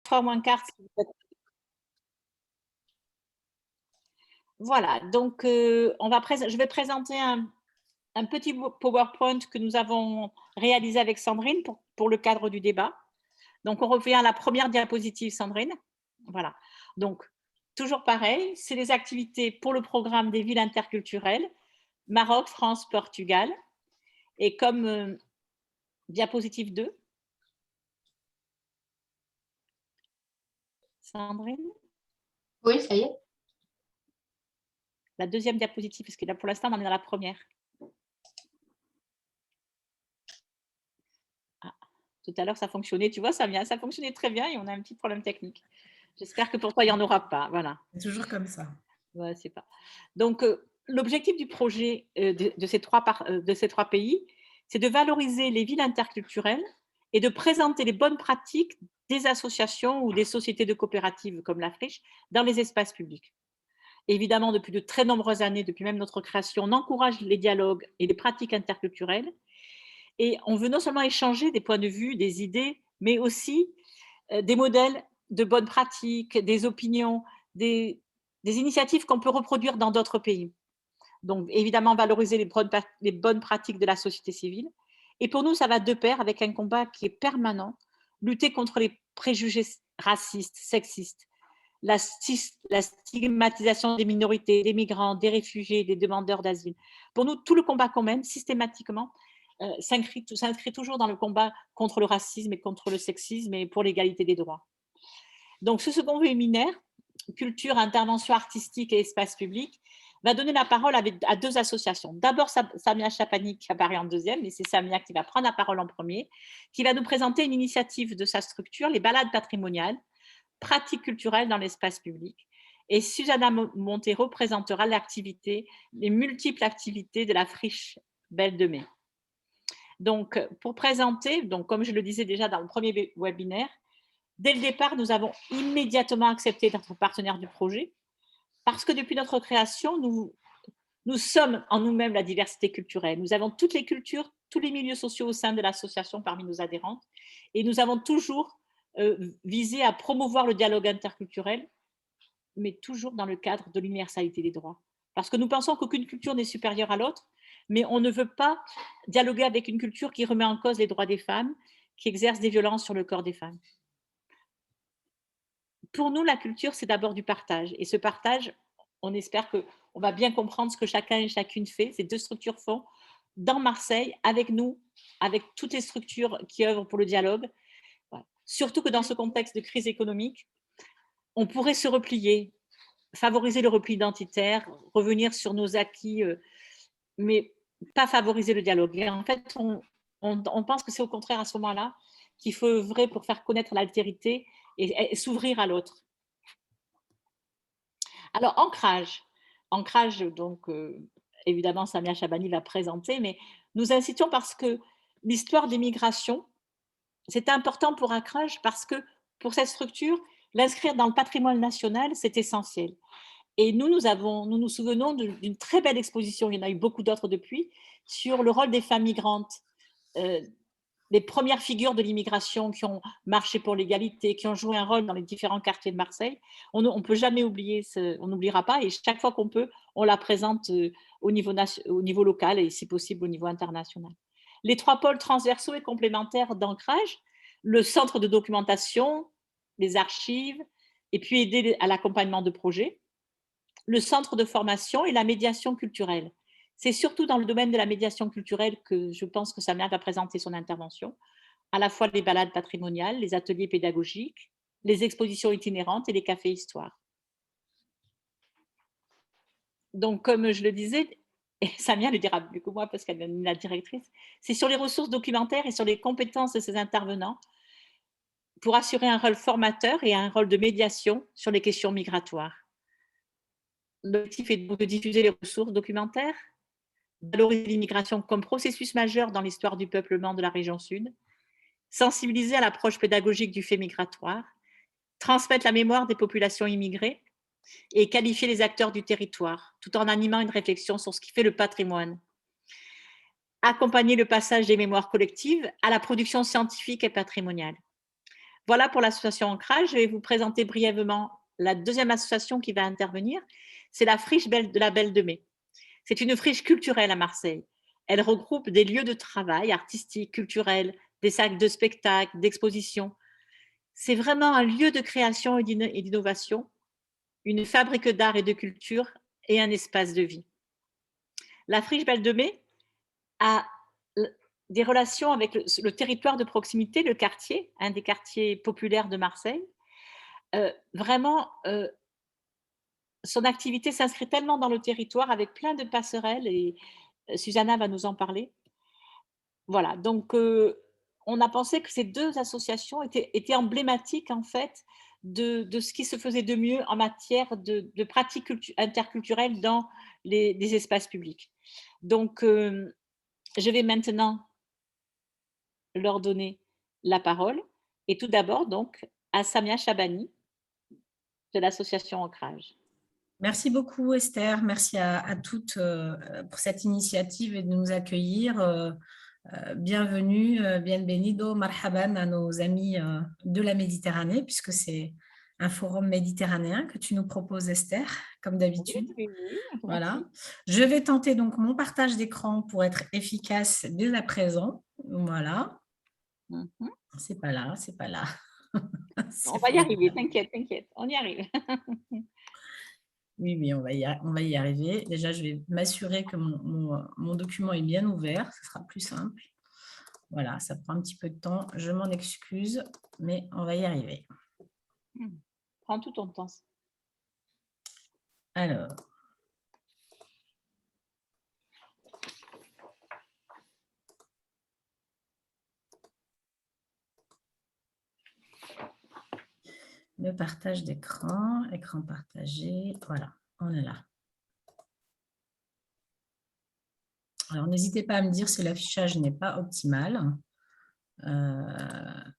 3 moins quart. Voilà, donc je vais présenter un petit PowerPoint que nous avons réalisé avec Sandrine pour le cadre du débat. Donc, on revient à la première diapositive, Sandrine. Voilà. Donc, toujours pareil, c'est les activités pour le programme des villes interculturelles, Maroc, France, Portugal. Et comme diapositive 2, Sandrine, Oui, ça y est. la deuxième diapositive, parce que là, pour l'instant, on est dans la première. Ah, tout à l'heure, ça fonctionnait, tu vois, ça fonctionnait très bien et on a un petit problème technique. J'espère que pour toi, il n'y en aura pas. Voilà. C'est toujours comme ça. Ouais, c'est pas. Donc, l'objectif du projet de ces trois pays, c'est de valoriser les villes interculturelles et de présenter les bonnes pratiques des associations ou des sociétés de coopératives comme la Friche dans les espaces publics. Évidemment, depuis de très nombreuses années, depuis même notre création, on encourage les dialogues et les pratiques interculturelles. Et on veut non seulement échanger des points de vue, des idées, mais aussi des modèles de bonnes pratiques, des opinions, des initiatives qu'on peut reproduire dans d'autres pays. Donc, évidemment, valoriser les bonnes pratiques de la société civile. Et pour nous, ça va de pair avec un combat qui est permanent, lutter contre les préjugés racistes, sexistes, la stigmatisation des minorités, des migrants, des réfugiés, des demandeurs d'asile. Pour nous, tout le combat qu'on mène systématiquement s'inscrit toujours dans le combat contre le racisme et contre le sexisme et pour l'égalité des droits. Donc, ce second webinaire, culture, intervention artistique et espace public, va donner la parole à deux associations. D'abord, Samia Chapani qui apparaît en deuxième, mais c'est Samia qui va prendre la parole en premier, qui va nous présenter une initiative de sa structure, les balades patrimoniales, pratiques culturelles dans l'espace public. Et Susanna Montero présentera les multiples activités de la Friche Belle de Mai. Donc, pour présenter, donc, comme je le disais déjà dans le premier webinaire, dès le départ, nous avons immédiatement accepté d'être partenaire du projet parce que depuis notre création, nous sommes en nous-mêmes la diversité culturelle. Nous avons toutes les cultures, tous les milieux sociaux au sein de l'association parmi nos adhérentes et nous avons toujours visé à promouvoir le dialogue interculturel, mais toujours dans le cadre de l'universalité des droits. Parce que nous pensons qu'aucune culture n'est supérieure à l'autre, mais on ne veut pas dialoguer avec une culture qui remet en cause les droits des femmes, qui exerce des violences sur le corps des femmes. Pour nous, la culture, c'est d'abord du partage. Et ce partage, on espère qu'on va bien comprendre ce que chacun et chacune fait, ces deux structures font, dans Marseille, avec nous, avec toutes les structures qui œuvrent pour le dialogue. Voilà. Surtout que dans ce contexte de crise économique, on pourrait se replier, favoriser le repli identitaire, revenir sur nos acquis, mais pas favoriser le dialogue. Et en fait, on pense que c'est au contraire à ce moment-là qu'il faut œuvrer pour faire connaître l'altérité et s'ouvrir à l'autre. Alors, ancrage donc évidemment, Samia Chabani va présenter, mais nous incitons parce que l'histoire des migrations, c'est important pour Ancrage parce que pour cette structure, l'inscrire dans le patrimoine national, c'est essentiel. Et nous nous souvenons d'une très belle exposition, il y en a eu beaucoup d'autres depuis, sur le rôle des femmes migrantes, les premières figures de l'immigration qui ont marché pour l'égalité, qui ont joué un rôle dans les différents quartiers de Marseille. On ne peut jamais oublier, on n'oubliera pas, et chaque fois qu'on peut, on la présente au niveau local et si possible au niveau international. Les trois pôles transversaux et complémentaires d'ancrage, le centre de documentation, les archives, et puis aider à l'accompagnement de projets, le centre de formation et la médiation culturelle. C'est surtout dans le domaine de la médiation culturelle que je pense que Samia va présenter son intervention, à la fois les balades patrimoniales, les ateliers pédagogiques, les expositions itinérantes et les cafés histoire. Donc, comme je le disais, et Samia le dira mieux que moi parce qu'elle est la directrice, c'est sur les ressources documentaires et sur les compétences de ces intervenants pour assurer un rôle formateur et un rôle de médiation sur les questions migratoires. L'objectif est donc de diffuser les ressources documentaires, valoriser l'immigration comme processus majeur dans l'histoire du peuplement de la région sud, sensibiliser à l'approche pédagogique du fait migratoire, transmettre la mémoire des populations immigrées et qualifier les acteurs du territoire, tout en animant une réflexion sur ce qui fait le patrimoine. Accompagner le passage des mémoires collectives à la production scientifique et patrimoniale. Voilà pour l'association Ancrage. Je vais vous présenter brièvement la deuxième association qui va intervenir. C'est la Friche de la Belle de Mai. C'est une friche culturelle à Marseille. Elle regroupe des lieux de travail artistiques, culturels, des salles de spectacles, d'expositions. C'est vraiment un lieu de création et d'innovation, une fabrique d'art et de culture et un espace de vie. La Friche Belle de Mai a des relations avec le territoire de proximité, le quartier, un des quartiers populaires de Marseille. Vraiment, son activité s'inscrit tellement dans le territoire avec plein de passerelles et Susanna va nous en parler. Voilà, donc on a pensé que ces 2 associations étaient emblématiques en fait de ce qui se faisait de mieux en matière de pratiques interculturelles dans les espaces publics. Donc je vais maintenant leur donner la parole et tout d'abord donc à Samia Chabani de l'association Ancrage. Merci beaucoup Esther, merci à toutes pour cette initiative et de nous accueillir. Bienvenue, bienvenido, marhaban à nos amis de la Méditerranée, puisque c'est un forum méditerranéen que tu nous proposes Esther, comme d'habitude. Oui. Voilà. Je vais tenter donc mon partage d'écran pour être efficace dès à présent. Voilà. C'est pas là, c'est pas là. On va y arriver, t'inquiète, on y arrive. Oui, on va y arriver. Déjà, je vais m'assurer que mon document est bien ouvert. Ce sera plus simple. Voilà, ça prend un petit peu de temps. Je m'en excuse, mais on va y arriver. Prends tout ton temps. Alors. Le partage d'écran, écran partagé, voilà, on est là. Alors, n'hésitez pas à me dire si l'affichage n'est pas optimal. Parce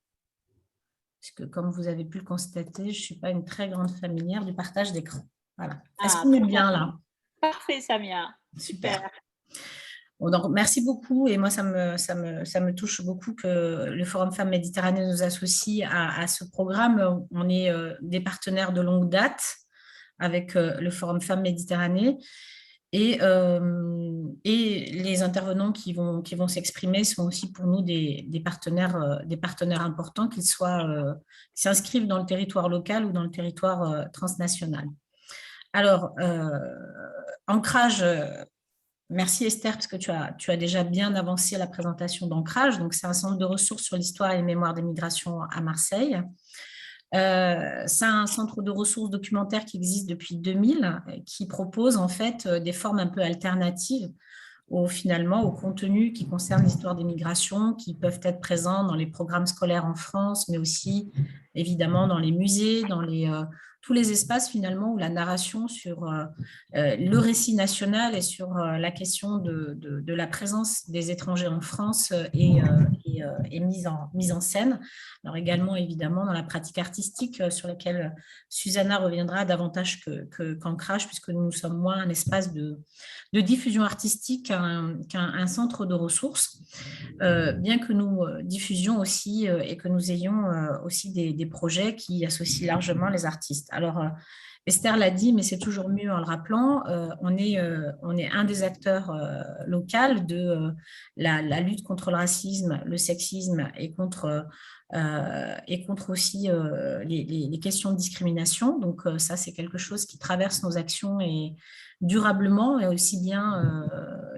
que comme vous avez pu le constater, je ne suis pas une très grande familière du partage d'écran. Voilà. Est-ce qu'on est bien là? Parfait, Samia. Super. Bon, donc, merci beaucoup et moi, ça me touche beaucoup que le Forum Femmes Méditerranée nous associe à ce programme. On est des partenaires de longue date avec le Forum Femmes Méditerranée et les intervenants qui vont s'exprimer sont aussi pour nous des partenaires importants, qu'ils s'inscrivent dans le territoire local ou dans le territoire transnational. Alors, Ancrage. Merci Esther, parce que tu as déjà bien avancé la présentation d'Ancrage. Donc, c'est un centre de ressources sur l'histoire et les mémoires des migrations à Marseille. C'est un centre de ressources documentaires qui existe depuis 2000, qui propose en fait des formes un peu alternatives finalement au contenu qui concerne l'histoire des migrations, qui peuvent être présents dans les programmes scolaires en France, mais aussi évidemment dans les musées, dans tous les espaces finalement où la narration sur le récit national et sur la question de la présence des étrangers en France est mise en scène. Alors également évidemment dans la pratique artistique sur laquelle Susanna reviendra davantage qu'Ancrage, puisque nous sommes moins un espace de diffusion artistique qu'un centre de ressources, bien que nous diffusions aussi et que nous ayons aussi des projets qui associent largement les artistes. Alors, Esther l'a dit, mais c'est toujours mieux en le rappelant, on est un des acteurs locaux de la lutte contre le racisme, le sexisme et contre aussi les questions de discrimination. Donc, ça, c'est quelque chose qui traverse nos actions et durablement, et aussi bien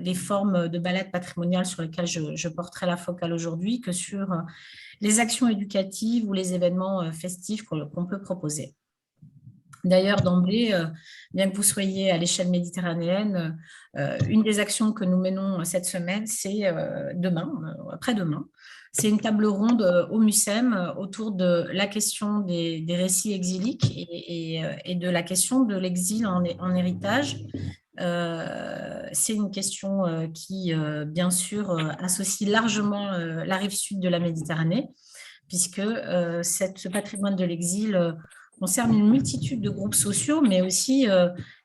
les formes de balade patrimoniale sur lesquelles je porterai la focale aujourd'hui que sur les actions éducatives ou les événements festifs qu'on peut proposer. D'ailleurs, d'emblée, bien que vous soyez à l'échelle méditerranéenne, une des actions que nous menons cette semaine, c'est après-demain, c'est une table ronde au MUSEM autour de la question des récits exiliques et de la question de l'exil en héritage. C'est une question qui, bien sûr, associe largement la rive sud de la Méditerranée, puisque ce patrimoine de l'exil concerne une multitude de groupes sociaux, mais aussi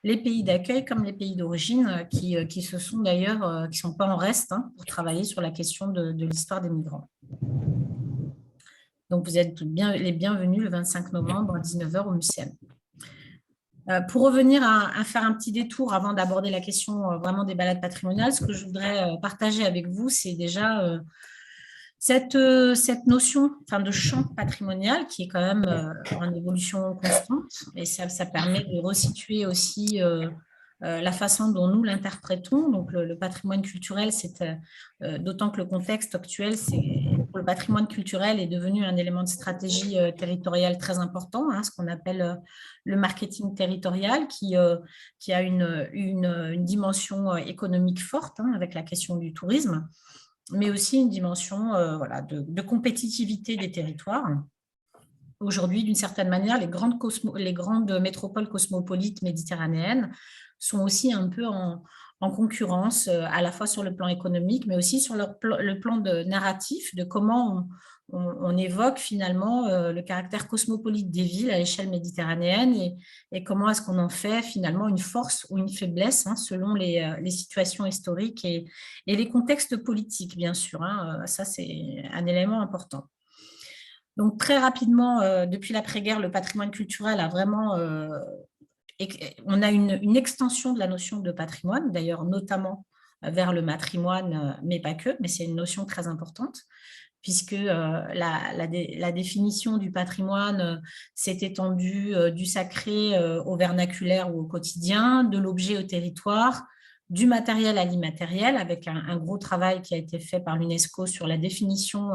les pays d'accueil comme les pays d'origine qui se sont d'ailleurs, qui ne sont pas en reste pour travailler sur la question de l'histoire des migrants. Donc, vous êtes les bienvenus le 25 novembre à 19h au MUSEM. Pour revenir à faire un petit détour avant d'aborder la question vraiment des balades patrimoniales, ce que je voudrais partager avec vous, c'est déjà cette notion de champ patrimonial qui est quand même en évolution constante, et ça permet de resituer aussi la façon dont nous l'interprétons. Donc, le patrimoine culturel, c'est d'autant que le contexte actuel, le patrimoine culturel est devenu un élément de stratégie territoriale très important, ce qu'on appelle le marketing territorial, qui a une dimension économique forte avec la question du tourisme, mais aussi une dimension de compétitivité des territoires. Aujourd'hui, d'une certaine manière, les grandes métropoles cosmopolites méditerranéennes sont aussi un peu en concurrence, à la fois sur le plan économique, mais aussi sur le plan de narratif, de comment on évoque finalement le caractère cosmopolite des villes à l'échelle méditerranéenne, et comment est-ce qu'on en fait finalement une force ou une faiblesse selon les situations historiques et les contextes politiques, bien sûr. Ça, c'est un élément important. Donc, très rapidement, depuis l'après-guerre, le patrimoine culturel a vraiment… on a une extension de la notion de patrimoine, d'ailleurs notamment vers le matrimoine, mais pas que, mais c'est une notion très importante, puisque la définition du patrimoine s'est étendue du sacré au vernaculaire ou au quotidien, de l'objet au territoire, du matériel à l'immatériel, avec un gros travail qui a été fait par l'UNESCO sur la définition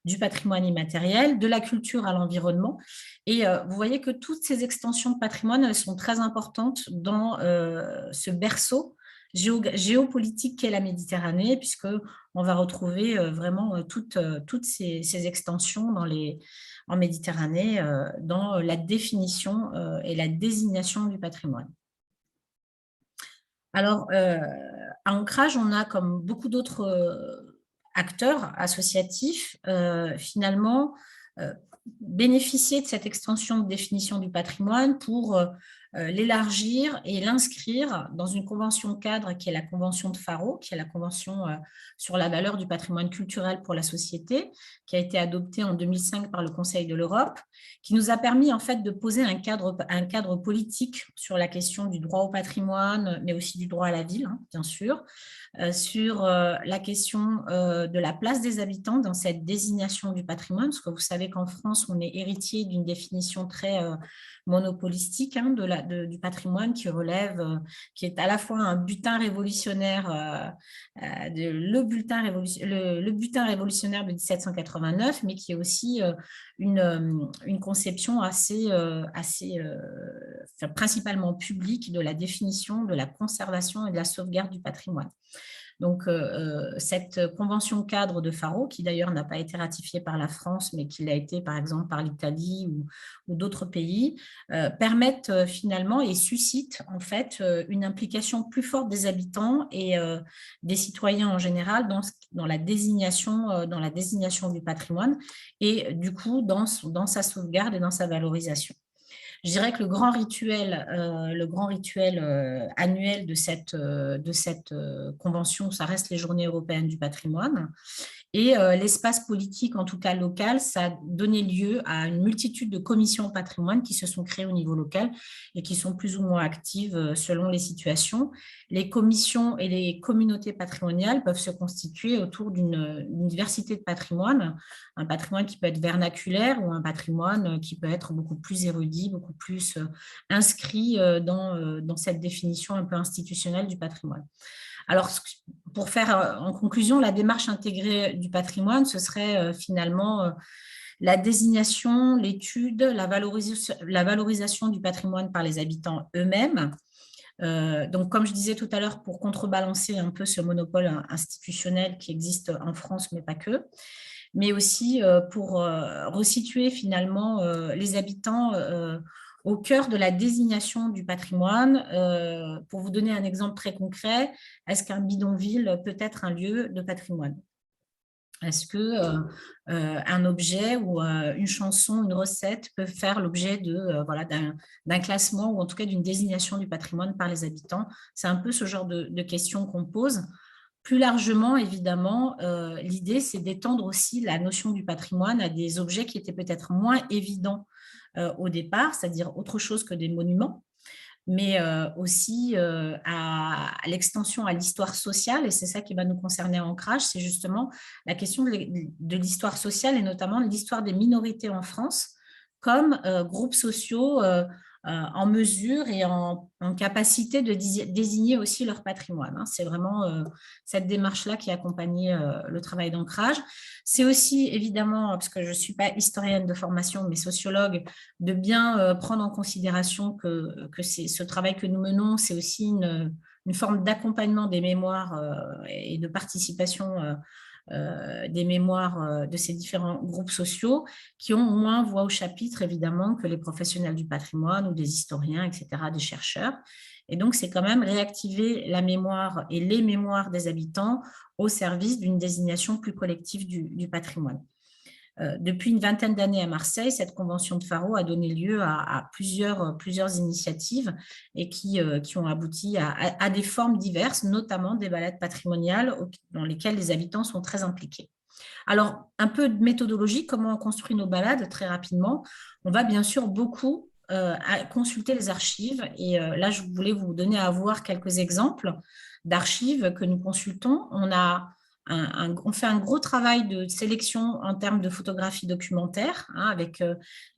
du patrimoine immatériel, de la culture à l'environnement. Et vous voyez que toutes ces extensions de patrimoine, elles sont très importantes dans ce berceau géopolitique qu'est la Méditerranée, puisqu'on va retrouver vraiment toutes ces extensions en Méditerranée, dans la définition et la désignation du patrimoine. Alors, à Ancrage, on a, comme beaucoup d'autres acteurs associatifs, finalement, bénéficié de cette extension de définition du patrimoine pour l'élargir et l'inscrire dans une convention cadre qui est la convention de Faro, qui est la convention sur la valeur du patrimoine culturel pour la société, qui a été adoptée en 2005 par le Conseil de l'Europe, qui nous a permis en fait de poser un cadre politique sur la question du droit au patrimoine, mais aussi du droit à la ville, bien sûr, sur la question de la place des habitants dans cette désignation du patrimoine, parce que vous savez qu'en France, on est héritier d'une définition très monopolistique du patrimoine qui relève, qui est à la fois un butin révolutionnaire, le butin révolutionnaire de 1789, mais qui est aussi une conception principalement publique de la définition, de la conservation et de la sauvegarde du patrimoine. Donc, cette convention cadre de Faro, qui d'ailleurs n'a pas été ratifiée par la France, mais qui l'a été par exemple par l'Italie ou d'autres pays, permettent finalement et suscitent en fait une implication plus forte des habitants et des citoyens en général dans la désignation du patrimoine, et du coup dans sa sauvegarde et dans sa valorisation. Je dirais que le grand rituel annuel de cette convention, ça reste les Journées européennes du patrimoine. Et l'espace politique, en tout cas local, ça a donné lieu à une multitude de commissions patrimoine qui se sont créées au niveau local et qui sont plus ou moins actives selon les situations. Les commissions et les communautés patrimoniales peuvent se constituer autour d'une diversité de patrimoine, un patrimoine qui peut être vernaculaire ou un patrimoine qui peut être beaucoup plus érudit, beaucoup plus inscrit dans cette définition un peu institutionnelle du patrimoine. Alors, pour faire en conclusion, la démarche intégrée du patrimoine, ce serait finalement la désignation, l'étude, la valorisation du patrimoine par les habitants eux-mêmes. Donc, comme je disais tout à l'heure, pour contrebalancer un peu ce monopole institutionnel qui existe en France, mais pas que, mais aussi pour resituer finalement les habitants au cœur de la désignation du patrimoine. Pour vous donner un exemple très concret, est-ce qu'un bidonville peut être un lieu de patrimoine ? Est-ce qu'un objet ou une chanson, une recette peut faire l'objet d'un classement ou en tout cas d'une désignation du patrimoine par les habitants ? C'est un peu ce genre de questions qu'on pose Plus largement, évidemment, l'idée, c'est d'étendre aussi la notion du patrimoine à des objets qui étaient peut-être moins évidents au départ, c'est-à-dire autre chose que des monuments, mais aussi à l'extension à l'histoire sociale, et c'est ça qui va nous concerner en Ancrage, c'est justement la question de l'histoire sociale et notamment de l'histoire des minorités en France comme groupes sociaux en mesure et en capacité de désigner aussi leur patrimoine. Hein. C'est vraiment cette démarche-là qui a accompagné le travail d'ancrage. C'est aussi évidemment, parce que je ne suis pas historienne de formation, mais sociologue, de bien prendre en considération que ce travail que nous menons, c'est aussi une forme d'accompagnement des mémoires et de participation des mémoires de ces différents groupes sociaux qui ont moins voix au chapitre, évidemment, que les professionnels du patrimoine ou des historiens, etc., des chercheurs. Et donc, c'est quand même réactiver la mémoire et les mémoires des habitants au service d'une désignation plus collective du patrimoine. Depuis une vingtaine d'années à Marseille, cette convention de Faro a donné lieu à plusieurs initiatives et qui ont abouti à des formes diverses, notamment des balades patrimoniales dans lesquelles les habitants sont très impliqués. Alors, un peu de méthodologie, comment on construit nos balades très rapidement. On va bien sûr beaucoup consulter les archives et là, je voulais vous donner à voir quelques exemples d'archives que nous consultons. On fait un gros travail de sélection en termes de photographie documentaire, hein, avec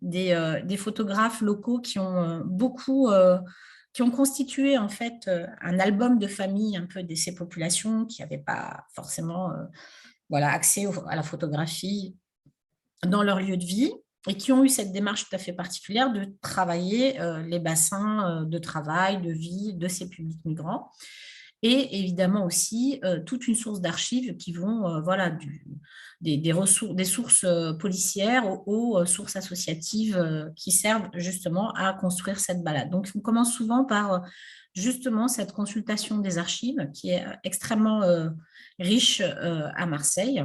des photographes locaux qui ont qui ont constitué en fait un album de famille un peu de ces populations qui n'avaient pas forcément accès à la photographie dans leur lieu de vie et qui ont eu cette démarche tout à fait particulière de travailler les bassins de travail, de vie de ces publics migrants. Et évidemment aussi toute une source d'archives qui vont des sources policières aux sources associatives qui servent justement à construire cette balade. Donc, on commence souvent par justement cette consultation des archives qui est extrêmement riche à Marseille.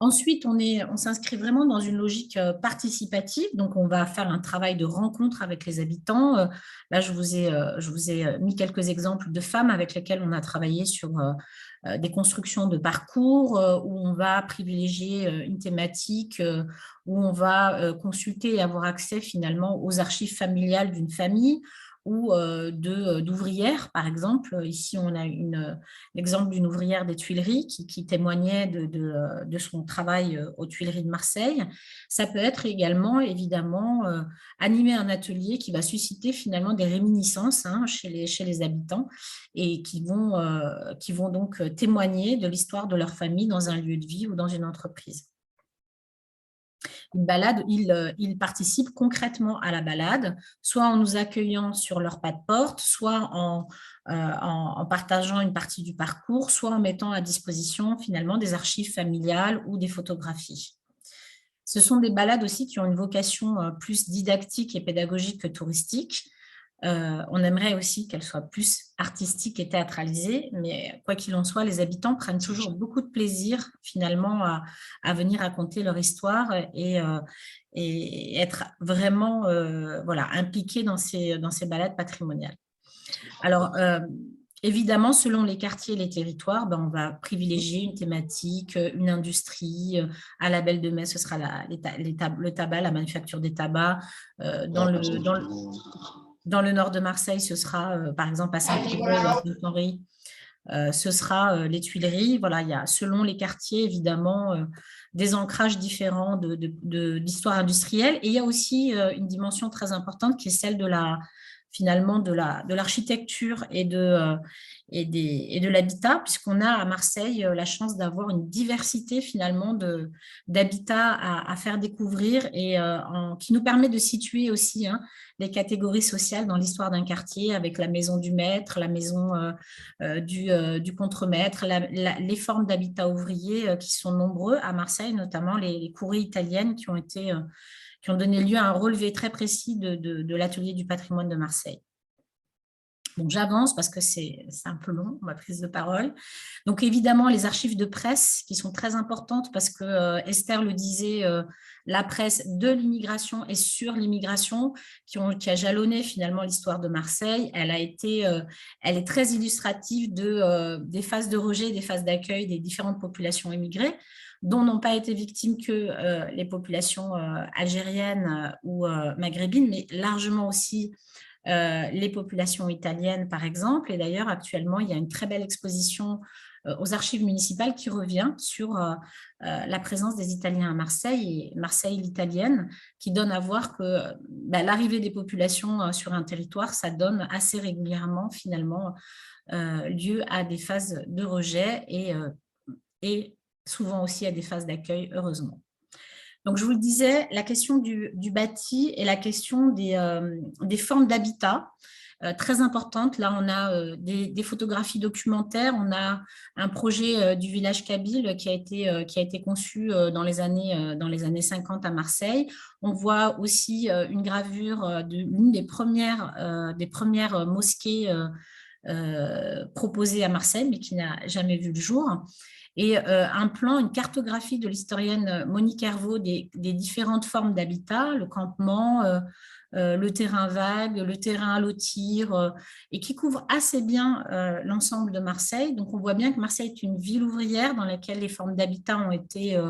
Ensuite, on s'inscrit vraiment dans une logique participative. Donc, on va faire un travail de rencontre avec les habitants. Là, je vous ai mis quelques exemples de femmes avec lesquelles on a travaillé sur des constructions de parcours où on va privilégier une thématique, où on va consulter et avoir accès finalement aux archives familiales d'une famille ou d'ouvrières, par exemple. Ici, on a l'exemple d'une ouvrière des Tuileries qui témoignait de son travail aux Tuileries de Marseille. Ça peut être également, évidemment, animer un atelier qui va susciter finalement des réminiscences chez les habitants et qui vont donc témoigner de l'histoire de leur famille dans un lieu de vie ou dans une entreprise. Une balade, ils participent concrètement à la balade, soit en nous accueillant sur leur pas de porte, soit en partageant une partie du parcours, soit en mettant à disposition finalement des archives familiales ou des photographies. Ce sont des balades aussi qui ont une vocation plus didactique et pédagogique que touristique. On aimerait aussi qu'elles soient plus artistiques et théâtralisées, mais quoi qu'il en soit, les habitants prennent toujours beaucoup de plaisir finalement à venir raconter leur histoire et être vraiment impliqués dans ces balades patrimoniales. Alors, évidemment, selon les quartiers et les territoires, on va privilégier une thématique, une industrie. À la Belle de Mai, ce sera le tabac, la manufacture des tabacs. Dans le nord de Marseille, ce sera par exemple à Saint-Prieuil, à Saint-Henri, ce sera les Tuileries. Voilà, il y a selon les quartiers évidemment des ancrages différents d'histoire industrielle. Et il y a aussi une dimension très importante qui est celle de l'architecture et de l'habitat, puisqu'on a à Marseille la chance d'avoir une diversité finalement d'habitats à faire découvrir et qui nous permet de situer aussi les catégories sociales dans l'histoire d'un quartier avec la maison du maître, la maison du contremaître, les formes d'habitat ouvrier qui sont nombreux à Marseille, notamment les courries italiennes qui ont donné lieu à un relevé très précis de l'atelier du patrimoine de Marseille. Bon, j'avance parce que c'est un peu long, ma prise de parole. Donc, évidemment, les archives de presse qui sont très importantes parce que Esther le disait, la presse de l'immigration et sur l'immigration qui a jalonné finalement l'histoire de Marseille, elle est très illustrative des phases de rejet, des phases d'accueil des différentes populations immigrées, dont n'ont pas été victimes que les populations algériennes ou maghrébines, mais largement aussi les populations italiennes, par exemple. Et d'ailleurs, actuellement, il y a une très belle exposition aux archives municipales qui revient sur la présence des Italiens à Marseille et Marseille l'italienne, qui donne à voir que l'arrivée des populations sur un territoire, ça donne assez régulièrement, finalement, lieu à des phases de rejet et souvent aussi à des phases d'accueil, heureusement. Donc, je vous le disais, la question du bâti et la question des formes d'habitat, très importante. Là, on a des photographies documentaires. On a un projet du village kabyle qui a été conçu dans les années 50 à Marseille. On voit aussi une gravure d'une des premières mosquées proposées à Marseille, mais qui n'a jamais vu le jour. Et un plan, une cartographie de l'historienne Monique Hervaux des différentes formes d'habitat, le campement, le terrain vague, le terrain à lotir, et qui couvre assez bien l'ensemble de Marseille. Donc, on voit bien que Marseille est une ville ouvrière dans laquelle les formes d'habitat ont été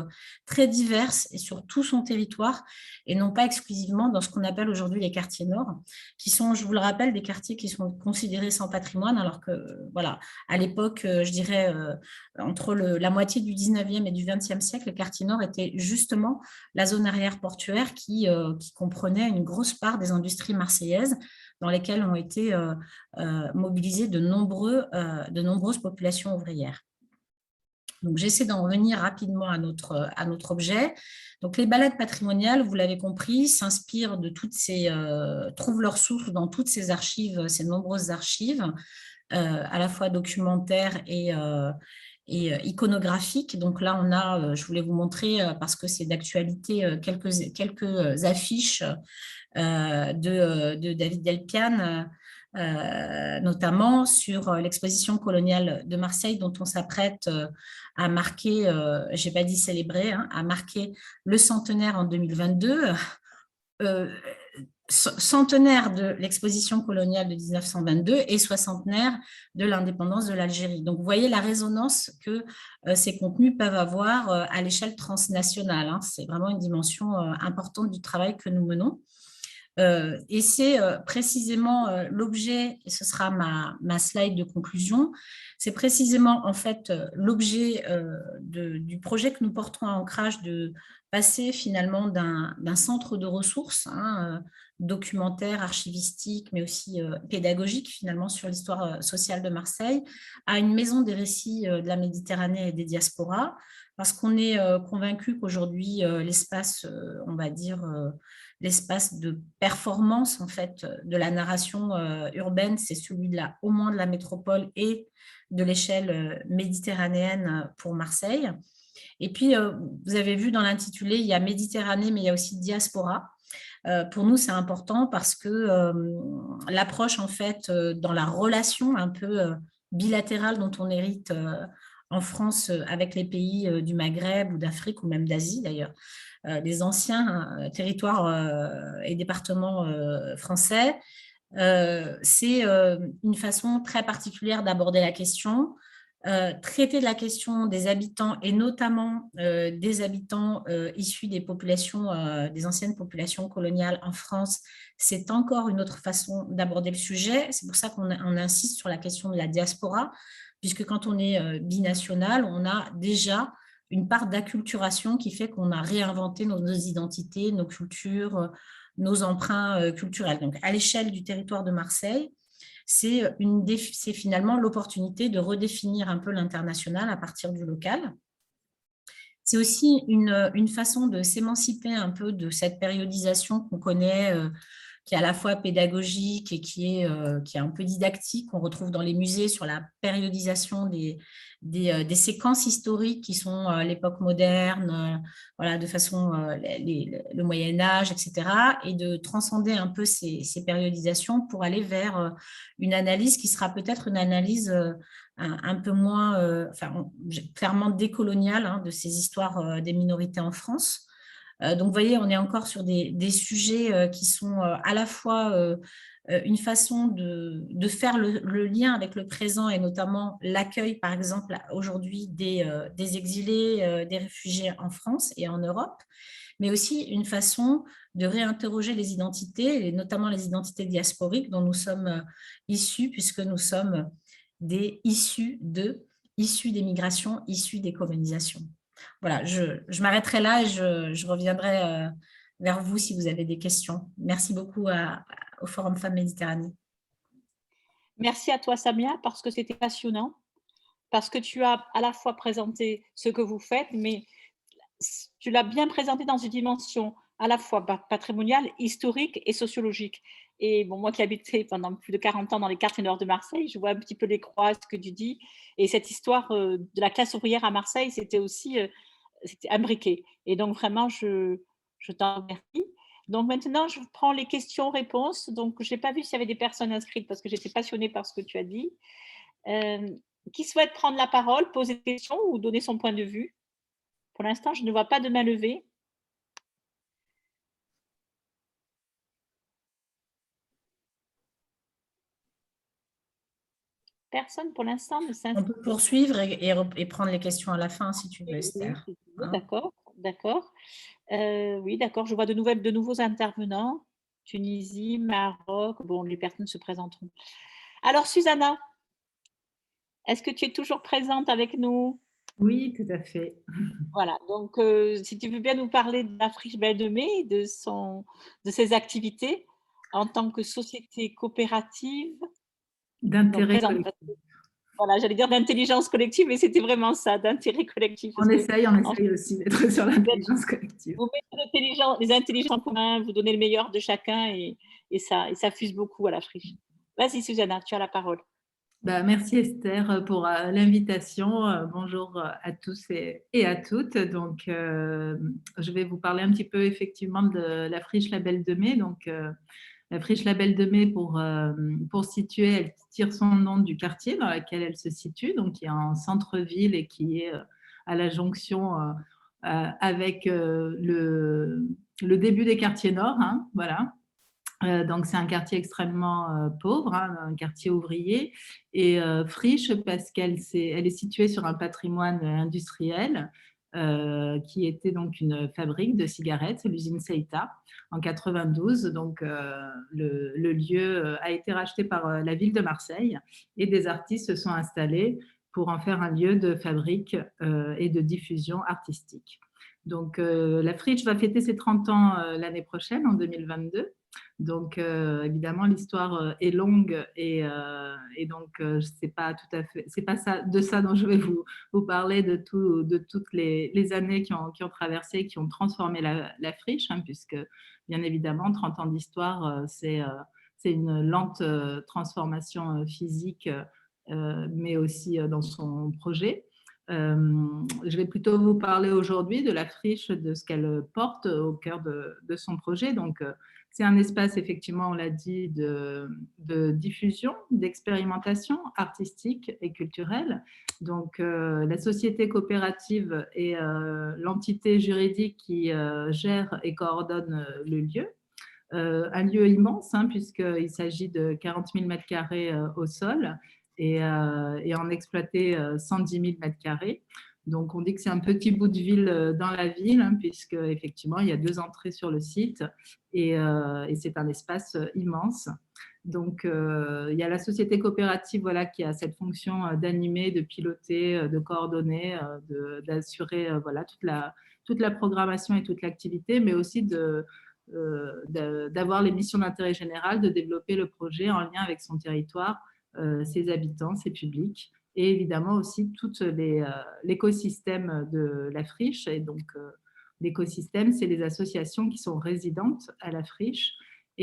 très diverses et sur tout son territoire, et non pas exclusivement dans ce qu'on appelle aujourd'hui les quartiers nord, qui sont, je vous le rappelle, des quartiers qui sont considérés sans patrimoine, alors que, voilà, à l'époque, je dirais, entre la moitié du 19e et du 20e siècle, le quartier nord était justement la zone arrière portuaire qui comprenait une grosse part des industries marseillaises dans lesquelles ont été mobilisées de nombreuses populations ouvrières. Donc, j'essaie d'en revenir rapidement à notre objet. Donc, les balades patrimoniales, vous l'avez compris, s'inspirent de trouvent leur souffle dans toutes ces archives, ces nombreuses archives, à la fois documentaires et iconographiques. Donc là, on a, je voulais vous montrer, parce que c'est d'actualité, quelques affiches de David Delpiane, notamment sur l'exposition coloniale de Marseille dont on s'apprête à marquer, je n'ai pas dit célébrer, hein, à marquer le centenaire en 2022. Centenaire de l'exposition coloniale de 1922 et soixantenaire de l'indépendance de l'Algérie. Donc, vous voyez la résonance que ces contenus peuvent avoir à l'échelle transnationale, hein. C'est vraiment une dimension importante du travail que nous menons. Et c'est précisément l'objet, et ce sera ma slide de conclusion, c'est précisément en fait l'objet du projet que nous porterons à Ancrage, de passer finalement d'un centre de ressources, hein, documentaire, archivistique, mais aussi pédagogique finalement sur l'histoire sociale de Marseille, à une maison des récits de la Méditerranée et des diasporas, parce qu'on est convaincu qu'aujourd'hui l'espace, on va dire, l'espace de performance en fait de la narration urbaine, c'est celui au moins de la métropole et de l'échelle méditerranéenne pour Marseille. Et puis, vous avez vu dans l'intitulé, il y a Méditerranée, mais il y a aussi diaspora. Pour nous, c'est important parce que l'approche, en fait, dans la relation un peu bilatérale dont on hérite en France avec les pays du Maghreb ou d'Afrique ou même d'Asie d'ailleurs, des anciens territoires et départements français, c'est une façon très particulière d'aborder la question. Traiter de la question des habitants et notamment des habitants issus des populations, des anciennes populations coloniales en France, c'est encore une autre façon d'aborder le sujet. C'est pour ça qu'on insiste sur la question de la diaspora, puisque quand on est binational, on a déjà une part d'acculturation qui fait qu'on a réinventé nos identités, nos cultures, nos emprunts culturels. Donc, à l'échelle du territoire de Marseille, c'est finalement l'opportunité de redéfinir un peu l'international à partir du local. C'est aussi une façon de s'émanciper un peu de cette périodisation qu'on connaît qui est à la fois pédagogique et qui est un peu didactique. On retrouve dans les musées sur la périodisation des séquences historiques qui sont l'époque moderne, voilà, de façon le Moyen-Âge, etc., et de transcender un peu ces périodisations pour aller vers une analyse qui sera peut-être une analyse un peu moins, clairement décoloniale, hein, de ces histoires des minorités en France. Donc, vous voyez, on est encore sur des sujets qui sont à la fois une façon de faire le lien avec le présent et notamment l'accueil, par exemple, aujourd'hui des exilés, des réfugiés en France et en Europe, mais aussi une façon de réinterroger les identités, et notamment les identités diasporiques dont nous sommes issus, puisque nous sommes issus des migrations, issus des colonisations. Voilà, je m'arrêterai là et je reviendrai vers vous si vous avez des questions. Merci beaucoup au Forum Femmes Méditerranée. Merci à toi, Samia, parce que c'était passionnant, parce que tu as à la fois présenté ce que vous faites, mais tu l'as bien présenté dans une dimension à la fois patrimoniale, historique et sociologique. Et bon, moi qui habitais pendant plus de 40 ans dans les quartiers nord de Marseille, je vois un petit peu les croix, ce que tu dis. Et cette histoire de la classe ouvrière à Marseille, c'était aussi c'était imbriqué. Et donc, vraiment, je t'en remercie. Donc, maintenant, je prends les questions-réponses. Donc, je n'ai pas vu s'il y avait des personnes inscrites parce que j'étais passionnée par ce que tu as dit. Qui souhaite prendre la parole, poser des questions ou donner son point de vue? Pour l'instant, je ne vois pas de main levée. Personne pour l'instant ne s'inscrit. On peut poursuivre et prendre les questions à la fin si tu veux, Esther. Oui, d'accord, d'accord. Oui, d'accord. Je vois de nouveaux intervenants. Tunisie, Maroc. Bon, les personnes se présenteront. Alors, Susanna, est-ce que tu es toujours présente avec nous? Oui, tout à fait. Voilà, donc si tu veux bien nous parler de la Friche Belle de Mai, de ses activités en tant que société coopérative. D'intérêt collectif. Voilà, j'allais dire d'intelligence collective, mais c'était vraiment ça, d'intérêt collectif. On essaye aussi d'être sur l'intelligence collective. Vous mettez les intelligences en commun, vous donnez le meilleur de chacun et ça fuse beaucoup à la Friche. Vas-y, Susanna, tu as la parole. Merci Esther pour l'invitation. Bonjour à tous et à toutes. Donc, je vais vous parler un petit peu effectivement de la Friche Label de Mai. Donc, la Friche Label de Mai, pour situer, elle tire son nom du quartier dans lequel elle se situe, donc qui est en centre-ville et qui est à la jonction avec le début des quartiers nord. Hein, voilà. Donc, c'est un quartier extrêmement pauvre, hein, un quartier ouvrier, et friche parce qu'elle est située sur un patrimoine industriel qui était donc une fabrique de cigarettes, l'usine Seita, en 92. Donc, le lieu a été racheté par la ville de Marseille et des artistes se sont installés pour en faire un lieu de fabrique et de diffusion artistique. Donc, la friche va fêter ses 30 ans l'année prochaine, en 2022. Donc, évidemment, l'histoire est longue et donc, c'est pas ça, de ça dont je vais vous parler, de toutes les années qui ont traversé, qui ont transformé la friche, hein, puisque, bien évidemment, 30 ans d'histoire, c'est une lente transformation physique, mais aussi dans son projet. Je vais plutôt vous parler aujourd'hui de la friche, de ce qu'elle porte au cœur de son projet. Donc, c'est un espace, effectivement, on l'a dit, de diffusion, d'expérimentation artistique et culturelle. Donc, la société coopérative est l'entité juridique qui gère et coordonne le lieu. Un lieu immense, hein, puisqu'il s'agit de 40 000 mètres carrés au sol et en exploiter 110 000 mètres carrés. Donc, on dit que c'est un petit bout de ville dans la ville, hein, puisque effectivement, il y a 2 entrées sur le site et c'est un espace immense. Donc, il y a la société coopérative, voilà, qui a cette fonction d'animer, de piloter, de coordonner, d'assurer voilà, toute la programmation et toute l'activité, mais aussi d'avoir les missions d'intérêt général, de développer le projet en lien avec son territoire, ses habitants, ses publics, et évidemment aussi tout l'écosystème de la friche. Et donc, l'écosystème, c'est les associations qui sont résidentes à la friche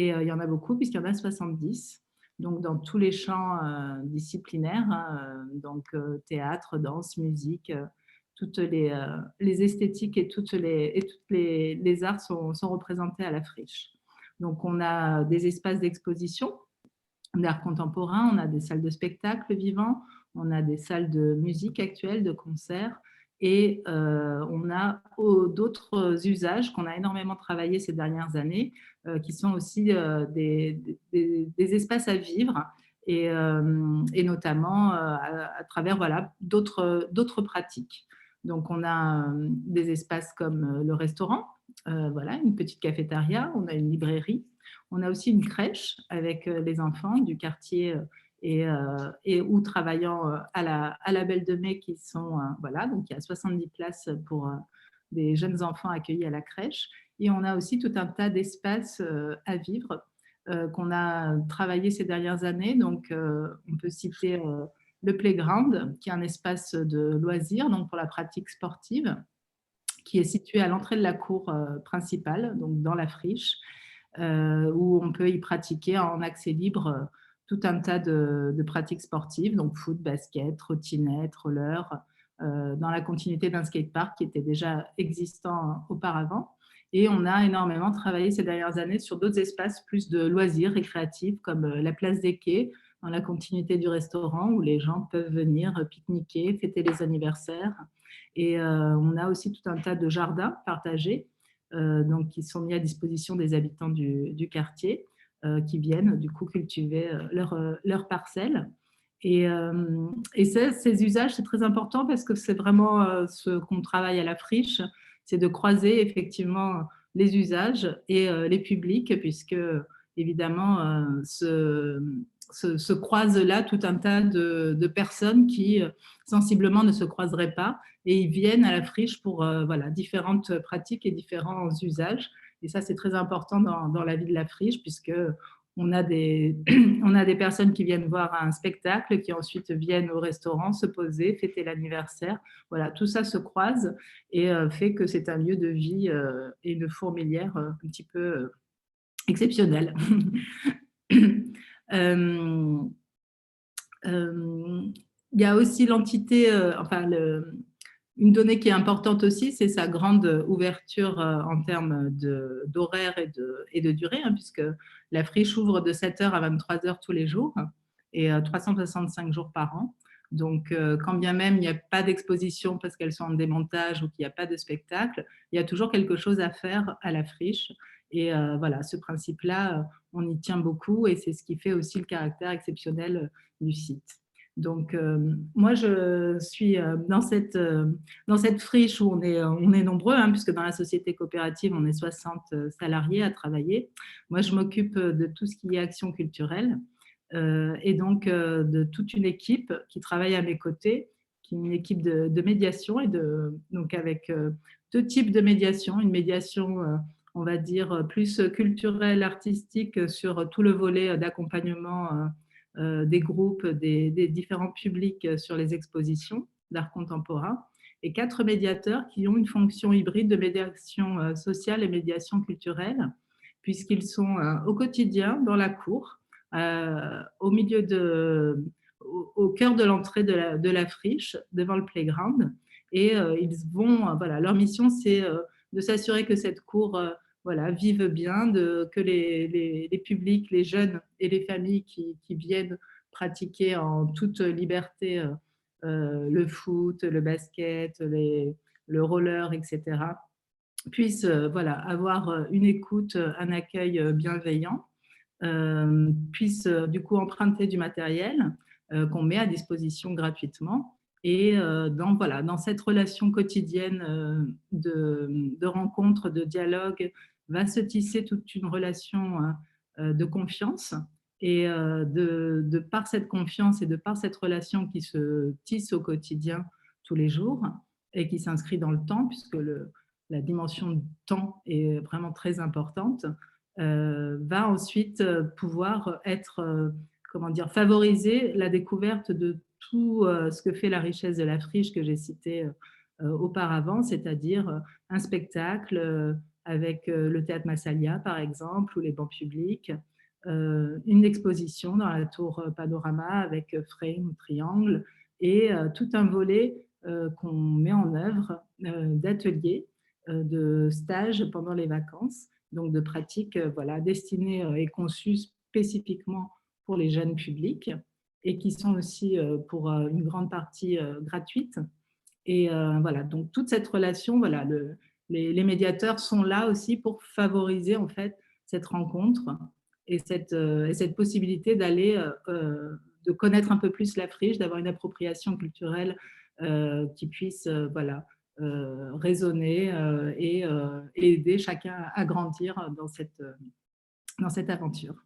Et il y en a beaucoup puisqu'il y en a 70. Donc, dans tous les champs disciplinaires, hein, donc théâtre, danse, musique, toutes les esthétiques et toutes les arts sont représentés à la friche. Donc, on a des espaces d'exposition d'art contemporain, on a des salles de spectacle vivants, on a des salles de musique actuelle, de concerts, et on a d'autres usages qu'on a énormément travaillé ces dernières années, qui sont aussi des espaces à vivre, et notamment à travers voilà, d'autres pratiques. Donc, on a des espaces comme le restaurant, voilà, une petite cafétéria, on a une librairie, on a aussi une crèche avec les enfants du quartier et ou travaillant à la Belle de Mai qui sont, voilà, donc il y a 70 places pour des jeunes enfants accueillis à la crèche. Et on a aussi tout un tas d'espaces à vivre qu'on a travaillé ces dernières années. Donc, on peut citer le Playground, qui est un espace de loisirs, donc pour la pratique sportive, qui est situé à l'entrée de la cour principale, donc dans la friche, où on peut y pratiquer en accès libre tout un tas de pratiques sportives, donc foot, basket, trottinette, roller, dans la continuité d'un skatepark qui était déjà existant auparavant. Et on a énormément travaillé ces dernières années sur d'autres espaces plus de loisirs récréatifs, comme la place des quais, dans la continuité du restaurant, où les gens peuvent venir pique-niquer, fêter les anniversaires. Et on a aussi tout un tas de jardins partagés, donc qui sont mis à disposition des habitants du quartier, qui viennent du coup cultiver leur parcelle. Et ces usages, c'est très important parce que c'est vraiment ce qu'on travaille à la friche, c'est de croiser effectivement les usages et les publics, puisque évidemment se croisent là tout un tas de personnes qui sensiblement ne se croiseraient pas, et ils viennent à la friche pour voilà, différentes pratiques et différents usages. Et ça, c'est très important dans la vie de la friche, puisque on a des personnes qui viennent voir un spectacle, qui ensuite viennent au restaurant se poser, fêter l'anniversaire. Voilà, tout ça se croise et fait que c'est un lieu de vie et une fourmilière un petit peu exceptionnel. Il y a aussi l'entité, une donnée qui est importante aussi, c'est sa grande ouverture en termes d'horaire et de durée, hein, puisque la friche ouvre de 7h à 23h tous les jours et 365 jours par an. Donc, quand bien même il n'y a pas d'exposition parce qu'elles sont en démontage ou qu'il n'y a pas de spectacle, il y a toujours quelque chose à faire à la friche. Et voilà, ce principe-là, on y tient beaucoup et c'est ce qui fait aussi le caractère exceptionnel du site. Donc, moi, je suis dans cette friche où on est nombreux, hein, puisque dans la société coopérative, on est 60 salariés à travailler. Moi, je m'occupe de tout ce qui est action culturelle et donc de toute une équipe qui travaille à mes côtés, qui est une équipe de médiation, et donc avec deux types de médiation. Une médiation, on va dire, plus culturelle, artistique, sur tout le volet d'accompagnement des groupes, des différents publics sur les expositions d'art contemporain, et 4 médiateurs qui ont une fonction hybride de médiation sociale et médiation culturelle, puisqu'ils sont au quotidien dans la cour, au cœur de l'entrée de la friche, devant le playground, et ils vont, voilà, leur mission, c'est de s'assurer que cette cour voilà, vivent bien, que les publics, les jeunes et les familles qui viennent pratiquer en toute liberté le foot, le basket, le roller, etc., puissent voilà, avoir une écoute, un accueil bienveillant, puissent du coup emprunter du matériel qu'on met à disposition gratuitement. Et dans cette relation quotidienne de rencontre, de dialogue, va se tisser toute une relation de confiance. Et de par cette confiance et de par cette relation qui se tisse au quotidien tous les jours et qui s'inscrit dans le temps, puisque la dimension du temps est vraiment très importante, va ensuite pouvoir être, comment dire, favoriser la découverte de tout ce que fait la richesse de la friche que j'ai cité auparavant, c'est-à-dire un spectacle avec le théâtre Massalia, par exemple, ou les bancs publics. Une exposition dans la tour Panorama avec frame, triangle, et tout un volet qu'on met en œuvre d'ateliers, de stages pendant les vacances, donc de pratiques voilà, destinées et conçues spécifiquement pour les jeunes publics et qui sont aussi pour une grande partie gratuites. Et voilà, donc toute cette relation, voilà, les médiateurs sont là aussi pour favoriser en fait cette rencontre et cette possibilité d'aller, de connaître un peu plus la friche, d'avoir une appropriation culturelle qui puisse voilà, raisonner et aider chacun à grandir dans cette aventure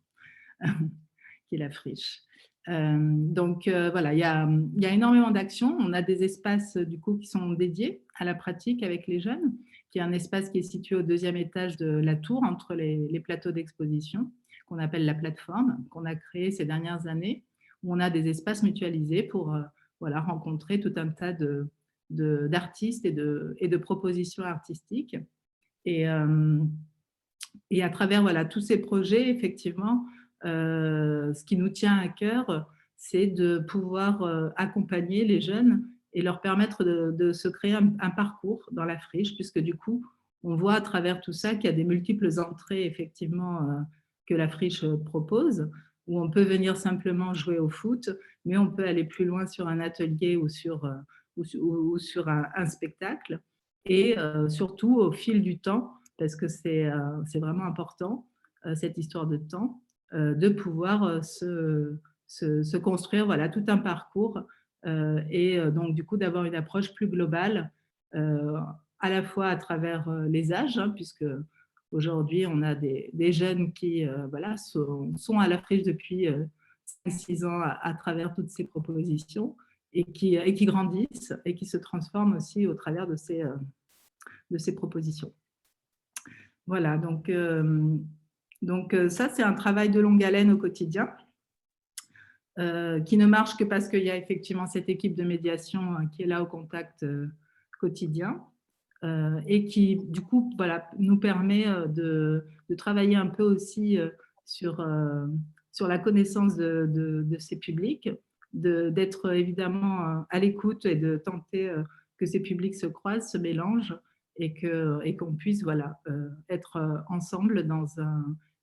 qui est la friche. Donc voilà, il y a énormément d'actions. On a des espaces du coup qui sont dédiés à la pratique avec les jeunes, qui est un espace qui est situé au 2e étage de la tour, entre les plateaux d'exposition, qu'on appelle la plateforme, qu'on a créé ces dernières années, où on a des espaces mutualisés pour voilà, rencontrer tout un tas d'artistes et de propositions artistiques. Et à travers voilà, tous ces projets, effectivement, ce qui nous tient à cœur, c'est de pouvoir accompagner les jeunes et leur permettre de se créer un parcours dans la friche, puisque du coup, on voit à travers tout ça qu'il y a des multiples entrées, effectivement, que la friche propose, où on peut venir simplement jouer au foot, mais on peut aller plus loin sur un atelier ou sur un spectacle. Et surtout, au fil du temps, parce que c'est vraiment important, cette histoire de temps, de pouvoir se construire voilà, tout un parcours et donc du coup d'avoir une approche plus globale, à la fois à travers les âges, hein, puisque aujourd'hui on a des jeunes qui voilà, sont à la friche depuis 5-6 ans à travers toutes ces propositions et qui grandissent et qui se transforment aussi au travers de ces propositions. Voilà, donc ça, c'est un travail de longue haleine au quotidien qui ne marche que parce qu'il y a effectivement cette équipe de médiation qui est là au contact quotidien et qui, du coup, voilà, nous permet de travailler un peu aussi sur la connaissance de ces publics, d'être évidemment à l'écoute et de tenter que ces publics se croisent, se mélangent et qu'on puisse voilà, être ensemble dans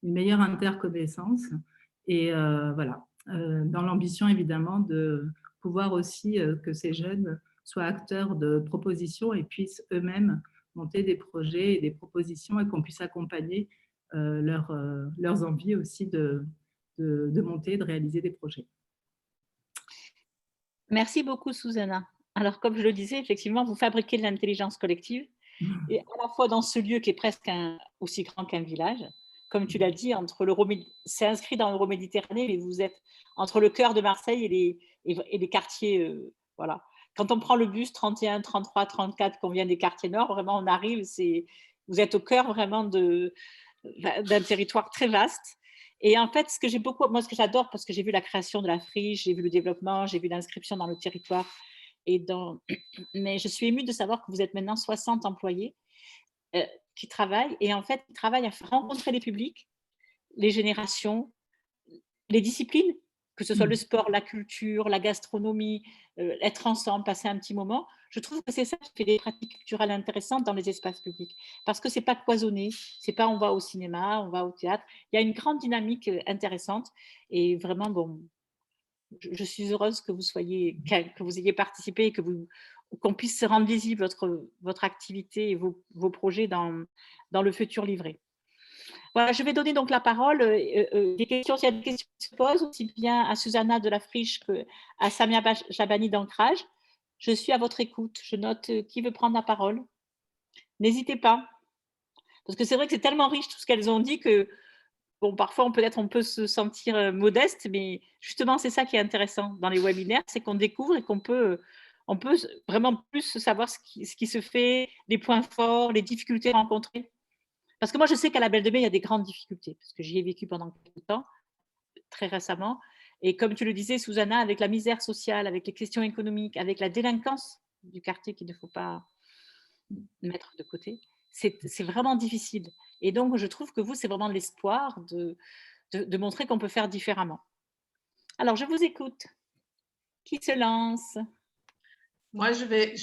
une meilleure interconnaissance et voilà, dans l'ambition évidemment de pouvoir aussi que ces jeunes soient acteurs de propositions et puissent eux-mêmes monter des projets et des propositions et qu'on puisse accompagner leurs envies aussi de monter, de réaliser des projets. Merci beaucoup, Susanna. Alors, comme je le disais, effectivement, vous fabriquez de l'intelligence collective, et à la fois dans ce lieu qui est presque aussi grand qu'un village, comme tu l'as dit, c'est inscrit dans l'Euroméditerranée, mais vous êtes entre le cœur de Marseille et les quartiers. Voilà. Quand on prend le bus 31, 33, 34, qu'on vient des quartiers nord, vraiment, on arrive, vous êtes au cœur vraiment d'un territoire très vaste. Et en fait, ce que j'adore, parce que j'ai vu la création de la friche, j'ai vu le développement, j'ai vu l'inscription dans le territoire, mais je suis émue de savoir que vous êtes maintenant 60 employés qui travaillent, et en fait, ils travaillent à faire rencontrer les publics, les générations, les disciplines, que ce soit le sport, la culture, la gastronomie, être ensemble, passer un petit moment. Je trouve que c'est ça qui fait des pratiques culturelles intéressantes dans les espaces publics, parce que c'est pas cloisonné, c'est pas on va au cinéma, on va au théâtre. Il y a une grande dynamique intéressante, et vraiment, bon, je suis heureuse que vous ayez participé et qu'on puisse rendre visible votre activité et vos projets dans le futur livret. Voilà, je vais donner donc la parole. Des questions, s'il y a des questions qui se posent, aussi bien à Susanna de la Friche qu'à Samia Jabani d'Ancrage. Je suis à votre écoute. Je note qui veut prendre la parole. N'hésitez pas. Parce que c'est vrai que c'est tellement riche tout ce qu'elles ont dit que, bon, parfois on peut se sentir modeste, mais justement, c'est ça qui est intéressant dans les webinaires, c'est qu'on découvre et on peut vraiment plus savoir ce qui se fait, les points forts, les difficultés rencontrées. Parce que moi, je sais qu'à la Belle de Mai, il y a des grandes difficultés, parce que j'y ai vécu pendant quelques temps, très récemment. Et comme tu le disais, Susanna, avec la misère sociale, avec les questions économiques, avec la délinquance du quartier qu'il ne faut pas mettre de côté, c'est vraiment difficile. Et donc, je trouve que vous, c'est vraiment l'espoir de montrer qu'on peut faire différemment. Alors, je vous écoute. Qui se lance? Moi, je vais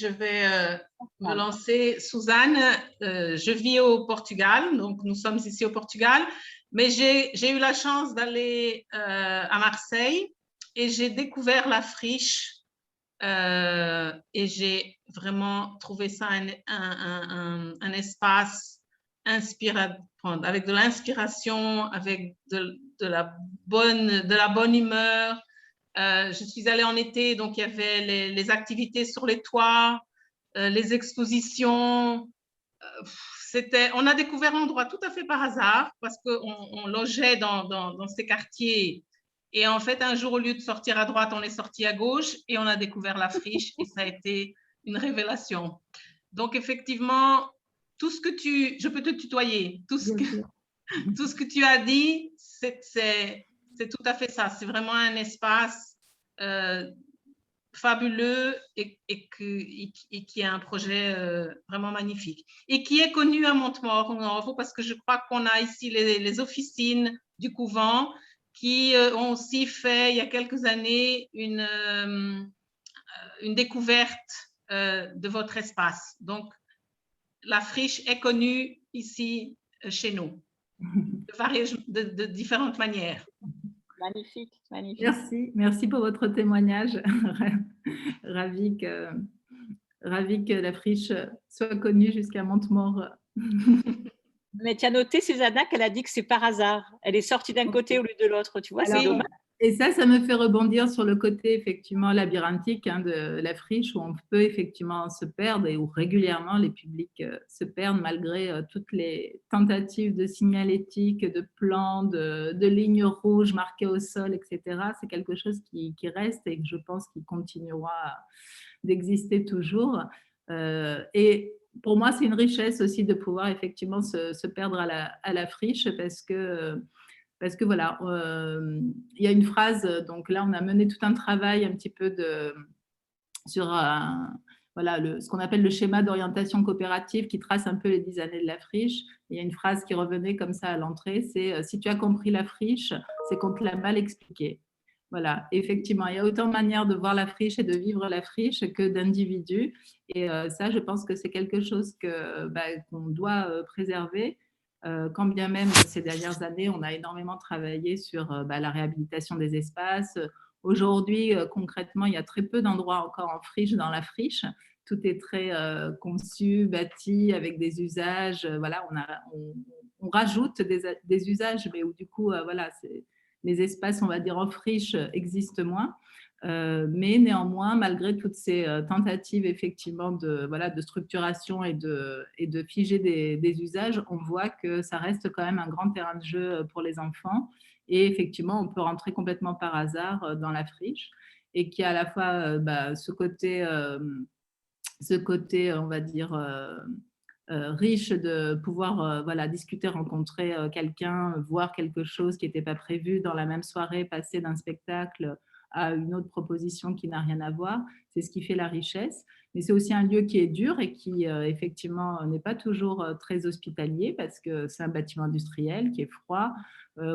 me lancer. Suzanne, je vis au Portugal, donc nous sommes ici au Portugal, mais j'ai eu la chance d'aller à Marseille et j'ai découvert la friche et j'ai vraiment trouvé ça un espace inspirant, avec de l'inspiration, avec de la bonne humeur. Je suis allée en été, donc il y avait les activités sur les toits, les expositions. On a découvert l'endroit tout à fait par hasard parce qu'on logeait dans ces quartiers. Et en fait, un jour, au lieu de sortir à droite, on est sorti à gauche et on a découvert la friche et ça a été une révélation. Donc, effectivement, je peux te tutoyer, tout ce que tu as dit, c'est tout à fait ça. C'est vraiment un espace fabuleux et qui est un projet vraiment magnifique. Et qui est connu à Montemort, parce que je crois qu'on a ici les officines du couvent qui ont aussi fait, il y a quelques années, une découverte de votre espace. Donc, la friche est connue ici chez nous, de différentes manières. Magnifique, magnifique. Merci pour votre témoignage. Ravie que la friche soit connue jusqu'à Montemort. Mais tu as noté, Susanna, qu'elle a dit que c'est par hasard. Elle est sortie d'un côté au lieu de l'autre, tu vois, c'est dommage. Et ça me fait rebondir sur le côté effectivement labyrinthique de la friche où on peut effectivement se perdre et où régulièrement les publics se perdent malgré toutes les tentatives de signalétique, de plans, de lignes rouges marquées au sol, etc. C'est quelque chose qui reste et que je pense qu'il continuera d'exister toujours. Et pour moi, c'est une richesse aussi de pouvoir effectivement se perdre à la friche parce que voilà, il y a une phrase, donc là on a mené tout un travail un petit peu sur voilà, ce qu'on appelle le schéma d'orientation coopérative qui trace un peu les 10 années de la friche. Il y a une phrase qui revenait comme ça à l'entrée, c'est « Si tu as compris la friche, c'est qu'on te l'a mal expliqué ». Voilà, effectivement, il y a autant de manières de voir la friche et de vivre la friche que d'individus. Et ça, je pense que c'est quelque chose qu'on doit préserver. Quand bien même ces dernières années, on a énormément travaillé sur la réhabilitation des espaces. Aujourd'hui, concrètement, il y a très peu d'endroits encore en friche dans la friche. Tout est très conçu, bâti avec des usages. Voilà, on rajoute des usages, mais où du coup, voilà, les espaces, on va dire, en friche existent moins. Mais néanmoins, malgré toutes ces tentatives effectivement de structuration et de figer des usages, on voit que ça reste quand même un grand terrain de jeu pour les enfants. Et effectivement, on peut rentrer complètement par hasard dans la friche et qui a à la fois ce côté, on va dire, riche de pouvoir discuter, rencontrer quelqu'un, voir quelque chose qui n'était pas prévu dans la même soirée, passer d'un spectacle à une autre proposition qui n'a rien à voir. C'est ce qui fait la richesse. Mais c'est aussi un lieu qui est dur et qui, effectivement, n'est pas toujours très hospitalier parce que c'est un bâtiment industriel qui est froid,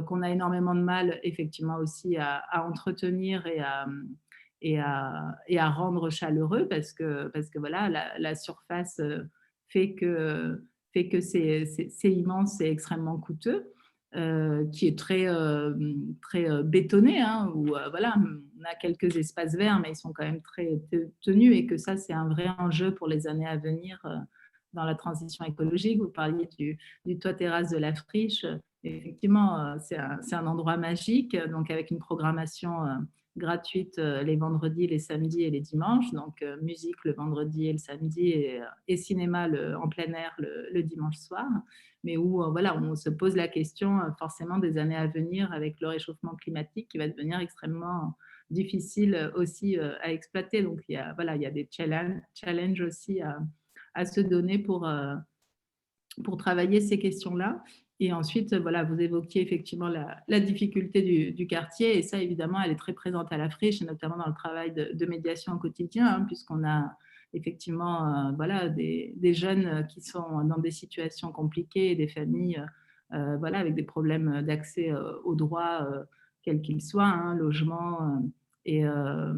qu'on a énormément de mal, effectivement, aussi à entretenir et à rendre chaleureux parce que voilà, la surface fait que c'est immense et extrêmement coûteux. Qui est très bétonné, hein, où voilà, on a quelques espaces verts, mais ils sont quand même très tenus et que ça, c'est un vrai enjeu pour les années à venir dans la transition écologique. Vous parliez du toit-terrasse de la friche. Effectivement, c'est un endroit magique, donc avec une programmation gratuite les vendredis, les samedis et les dimanches, donc musique le vendredi et le samedi et cinéma en plein air le dimanche soir, mais où voilà, on se pose la question forcément des années à venir avec le réchauffement climatique qui va devenir extrêmement difficile aussi à exploiter. Donc il y a des challenges aussi à se donner pour travailler ces questions-là. Et ensuite, voilà, vous évoquiez effectivement la difficulté du quartier. Et ça, évidemment, elle est très présente à la friche, et notamment dans le travail de médiation au quotidien, hein, puisqu'on a effectivement voilà, des jeunes qui sont dans des situations compliquées, des familles voilà, avec des problèmes d'accès aux droits, quels qu'ils soient, hein, logement et de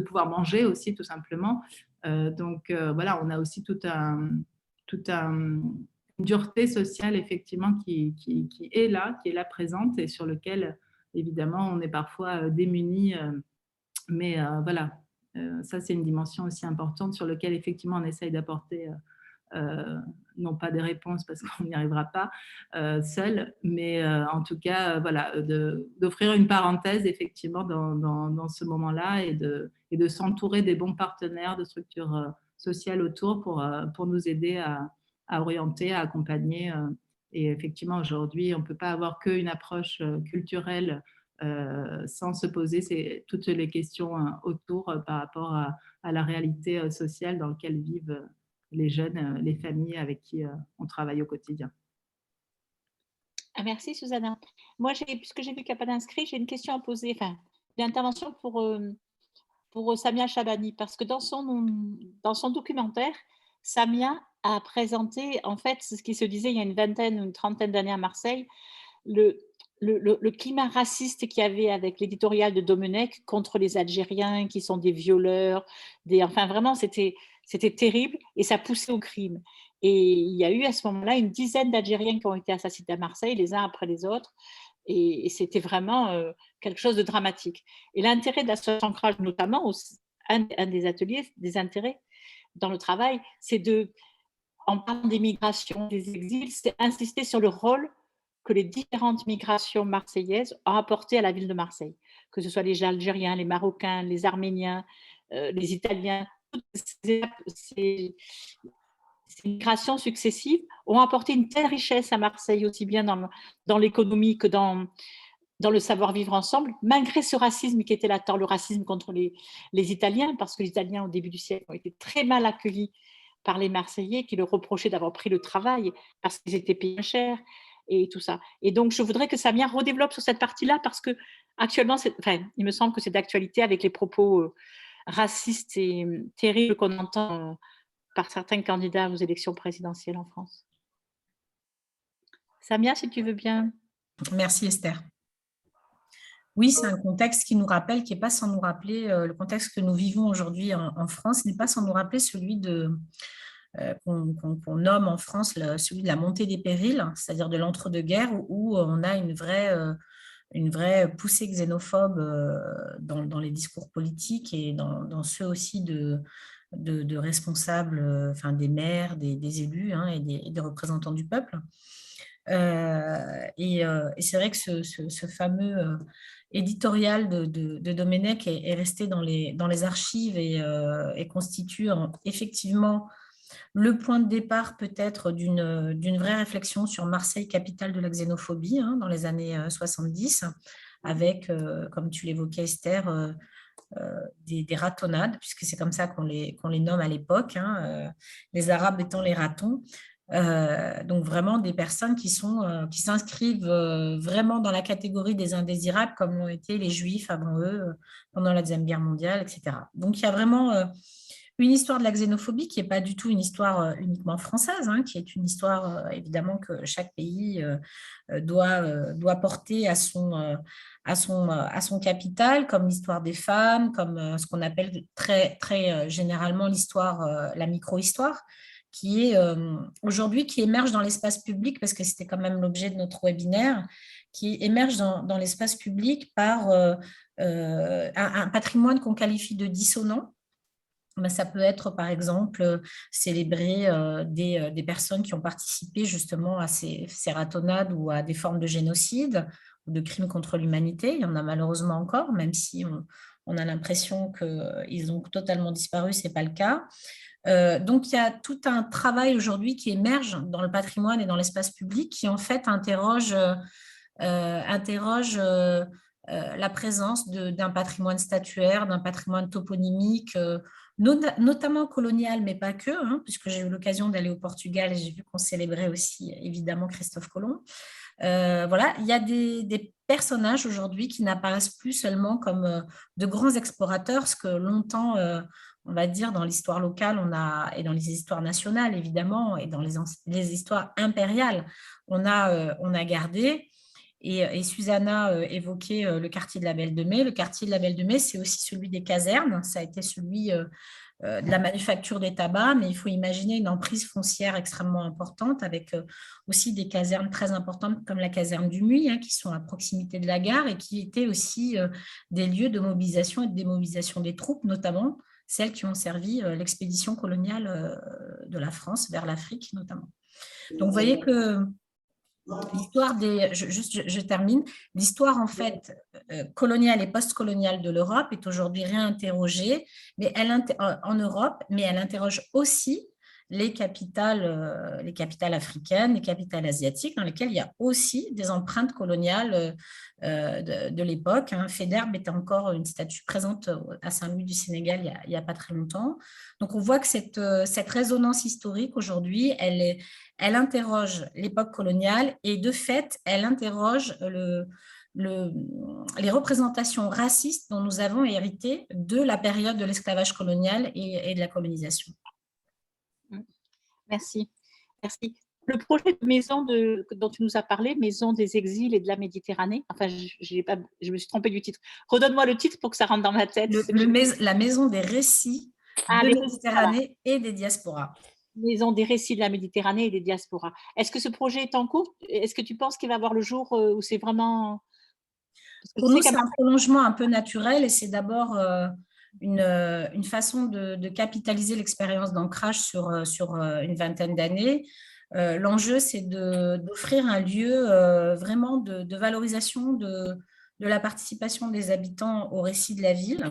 pouvoir manger aussi tout simplement. Donc voilà, on a aussi toute une dureté sociale effectivement qui est là présente et sur lequel évidemment on est parfois démunis. Mais voilà, ça c'est une dimension aussi importante sur laquelle effectivement on essaye d'apporter non pas des réponses parce qu'on n'y arrivera pas seul, mais en tout cas voilà, d'offrir une parenthèse effectivement dans ce moment-là et de s'entourer des bons partenaires, de structures sociales autour pour nous aider à orienter, à accompagner. Et effectivement, aujourd'hui, on ne peut pas avoir qu'une approche culturelle sans se poser toutes les questions autour par rapport à la réalité sociale dans laquelle vivent les jeunes, les familles avec qui on travaille au quotidien. Ah, merci Susanna. Moi, puisque j'ai vu qu'il n'y a pas d'inscrit, j'ai une question à poser, enfin, une intervention pour Samia Chabani, parce que dans son documentaire, Samia a présenté, en fait, ce qui se disait il y a une vingtaine ou une trentaine d'années à Marseille, le climat raciste qu'il y avait avec l'éditorial de Domenech contre les Algériens qui sont des violeurs, enfin vraiment c'était terrible et ça poussait au crime. Et il y a eu à ce moment-là une dizaine d'Algériens qui ont été assassinés à Marseille, les uns après les autres, et c'était vraiment quelque chose de dramatique. Et l'intérêt de l'association Ancrage, notamment, un des ateliers, des intérêts dans le travail, c'est en parlant des migrations, des exils, c'est insister sur le rôle que les différentes migrations marseillaises ont apporté à la ville de Marseille, que ce soit les Algériens, les Marocains, les Arméniens, les Italiens, toutes ces migrations successives ont apporté une telle richesse à Marseille, aussi bien dans l'économie que dans le savoir-vivre ensemble, malgré ce racisme qui était latent, le racisme contre les Italiens, parce que les Italiens, au début du siècle, ont été très mal accueillis par les Marseillais qui leur reprochaient d'avoir pris le travail parce qu'ils étaient payés cher et tout ça. Et donc, je voudrais que Samia redéveloppe sur cette partie-là parce que actuellement, il me semble que c'est d'actualité avec les propos racistes et terribles qu'on entend par certains candidats aux élections présidentielles en France. Samia, si tu veux bien. Merci Esther. Oui, c'est un contexte qui nous rappelle, qui n'est pas sans nous rappeler, le contexte que nous vivons aujourd'hui en France n'est pas sans nous rappeler celui qu'on nomme en France celui de la montée des périls, c'est-à-dire de l'entre-deux-guerres, où on a une vraie poussée xénophobe dans les discours politiques et dans ceux aussi de responsables, enfin des maires, des élus hein, et des représentants du peuple. Et c'est vrai que ce fameux éditorial de Domenech est resté dans les archives et constitue effectivement le point de départ peut-être d'une vraie réflexion sur Marseille, capitale de la xénophobie, hein, dans les années 70, avec, comme tu l'évoquais Esther, des ratonnades, puisque c'est comme ça qu'on les nomme à l'époque, hein, les Arabes étant les ratons. Donc vraiment des personnes qui s'inscrivent vraiment dans la catégorie des indésirables, comme l'ont été les Juifs avant eux, pendant la Deuxième Guerre mondiale, etc. Donc il y a vraiment une histoire de la xénophobie qui n'est pas du tout une histoire uniquement française, hein, qui est une histoire évidemment que chaque pays doit porter à son capital, comme l'histoire des femmes, comme ce qu'on appelle très, très généralement l'histoire, la micro-histoire, qui est aujourd'hui, qui émerge dans l'espace public, parce que c'était quand même l'objet de notre webinaire, qui émerge dans l'espace public par un patrimoine qu'on qualifie de dissonant. Ben, ça peut être, par exemple, célébrer des personnes qui ont participé justement à ces ratonnades ou à des formes de génocide ou de crimes contre l'humanité. Il y en a malheureusement encore, même si on a l'impression qu'ils ont totalement disparu, ce n'est pas le cas. Donc, il y a tout un travail aujourd'hui qui émerge dans le patrimoine et dans l'espace public qui, en fait, interroge la présence d'un patrimoine statuaire, d'un patrimoine toponymique, notamment colonial, mais pas que, hein, puisque j'ai eu l'occasion d'aller au Portugal et j'ai vu qu'on célébrait aussi, évidemment, Christophe Colomb. Voilà, il y a des personnages aujourd'hui qui n'apparaissent plus seulement comme de grands explorateurs, ce que longtemps, on va dire, dans l'histoire locale, et dans les histoires nationales, évidemment, et dans les histoires impériales, on a gardé. Et Susanna évoquait le quartier de la Belle de Mai. Le quartier de la Belle de Mai, c'est aussi celui des casernes. Ça a été celui de la manufacture des tabacs, mais il faut imaginer une emprise foncière extrêmement importante avec aussi des casernes très importantes comme la caserne du Muy, hein, qui sont à proximité de la gare et qui étaient aussi des lieux de mobilisation et de démobilisation des troupes, notamment celles qui ont servi l'expédition coloniale de la France vers l'Afrique notamment. Donc, vous voyez que l'histoire je termine, l'histoire en fait coloniale et post-coloniale de l'Europe est aujourd'hui réinterrogée en Europe, mais elle interroge aussi les capitales africaines, les capitales asiatiques, dans lesquelles il y a aussi des empreintes coloniales de l'époque. Hein. Faidherbe était encore une statue présente à Saint-Louis du Sénégal il n'y a pas très longtemps. Donc on voit que cette résonance historique aujourd'hui, elle interroge l'époque coloniale et de fait, elle interroge les représentations racistes dont nous avons hérité de la période de l'esclavage colonial et de la colonisation. Merci. Merci. Le projet de maison dont tu nous as parlé, Maison des exils et de la Méditerranée, enfin, je me suis trompée du titre. Redonne-moi le titre pour que ça rentre dans ma tête. La Maison des récits de Méditerranée et des diasporas. Maison des récits de la Méditerranée et des diasporas. Est-ce que ce projet est en cours? Est-ce que tu penses qu'il va voir le jour où c'est vraiment… Pour nous, c'est un prolongement un peu naturel et c'est d'abord une façon de capitaliser l'expérience d'ancrage sur une vingtaine d'années. L'enjeu, c'est d'offrir un lieu vraiment de valorisation de la participation des habitants au récit de la ville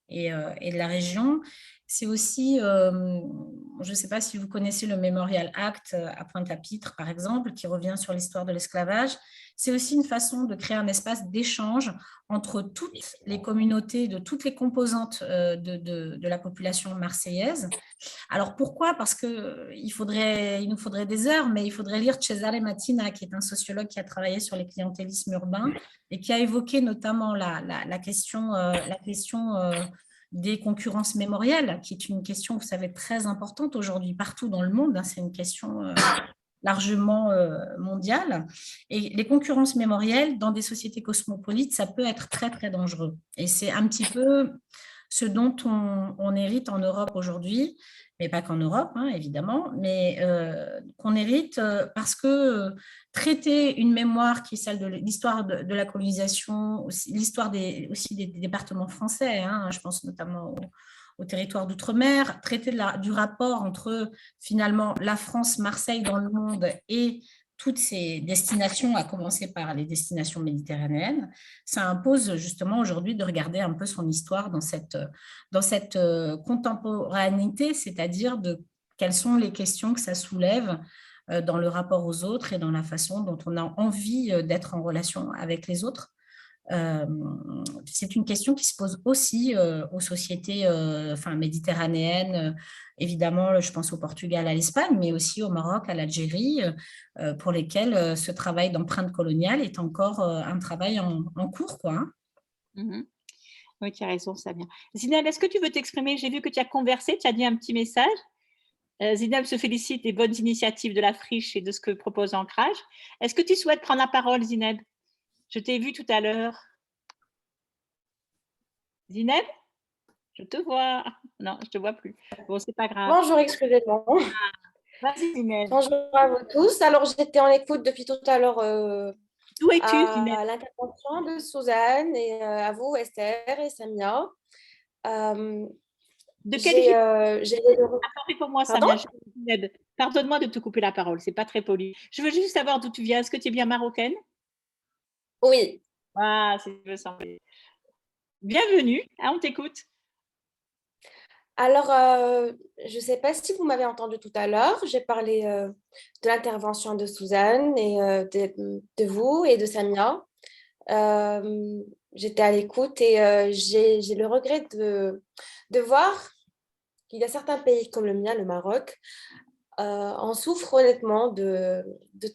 et de la région. C'est aussi, je ne sais pas si vous connaissez le Memorial Act à Pointe-à-Pitre, par exemple, qui revient sur l'histoire de l'esclavage. C'est aussi une façon de créer un espace d'échange entre toutes les communautés, de toutes les composantes de la population marseillaise. Alors pourquoi? Parce qu'il nous faudrait des heures, mais il faudrait lire Cesare Mattina, qui est un sociologue qui a travaillé sur les clientélismes urbains et qui a évoqué notamment la question des concurrences mémorielles, qui est une question, vous savez, très importante aujourd'hui partout dans le monde. Hein, c'est une question largement mondiale. Et les concurrences mémorielles dans des sociétés cosmopolites, ça peut être très, très dangereux. Et c'est un petit peu ce dont on hérite en Europe aujourd'hui, mais pas qu'en Europe, hein, évidemment, mais qu'on hérite parce que traiter une mémoire qui est celle de l'histoire de la colonisation, l'histoire aussi des départements français, hein, je pense notamment au territoire d'outre-mer, traiter du rapport entre finalement la France, Marseille dans le monde et toutes ces destinations, à commencer par les destinations méditerranéennes, ça impose justement aujourd'hui de regarder un peu son histoire dans cette contemporanéité, c'est-à-dire de quelles sont les questions que ça soulève dans le rapport aux autres et dans la façon dont on a envie d'être en relation avec les autres. C'est une question qui se pose aussi aux sociétés méditerranéennes, évidemment, je pense au Portugal, à l'Espagne, mais aussi au Maroc, à l'Algérie, pour lesquels ce travail d'empreinte coloniale est encore un travail en cours, quoi. Hein. Oui, tu as raison, Samia. Zineb, est-ce que tu veux t'exprimer? J'ai vu que tu as conversé, tu as dit un petit message. Zineb se félicite des bonnes initiatives de la friche et de ce que propose Ancrage. Est-ce que tu souhaites prendre la parole, Zineb? Je t'ai vu tout à l'heure. Zineb? Je te vois. Non, je ne te vois plus. Bon, c'est pas grave. Bonjour, excusez-moi. Vas-y, Zineb. Bonjour à vous tous. Alors, j'étais en écoute depuis tout à l'heure D'où es-tu, à l'intervention de Suzanne et à vous, Esther et Samia. De quelle j'ai pour moi, Samia. Pardonne-moi de te couper la parole, c'est pas très poli. Je veux juste savoir d'où tu viens. Est-ce que tu es bien marocaine? Oui. Ah, c'est ce que me semblait. Bienvenue, on t'écoute. Alors, je ne sais pas si vous m'avez entendu tout à l'heure. J'ai parlé de l'intervention de Suzanne et de vous et de Samia. J'étais à l'écoute et j'ai le regret de voir qu'il y a certains pays comme le mien, le Maroc, en souffrent honnêtement de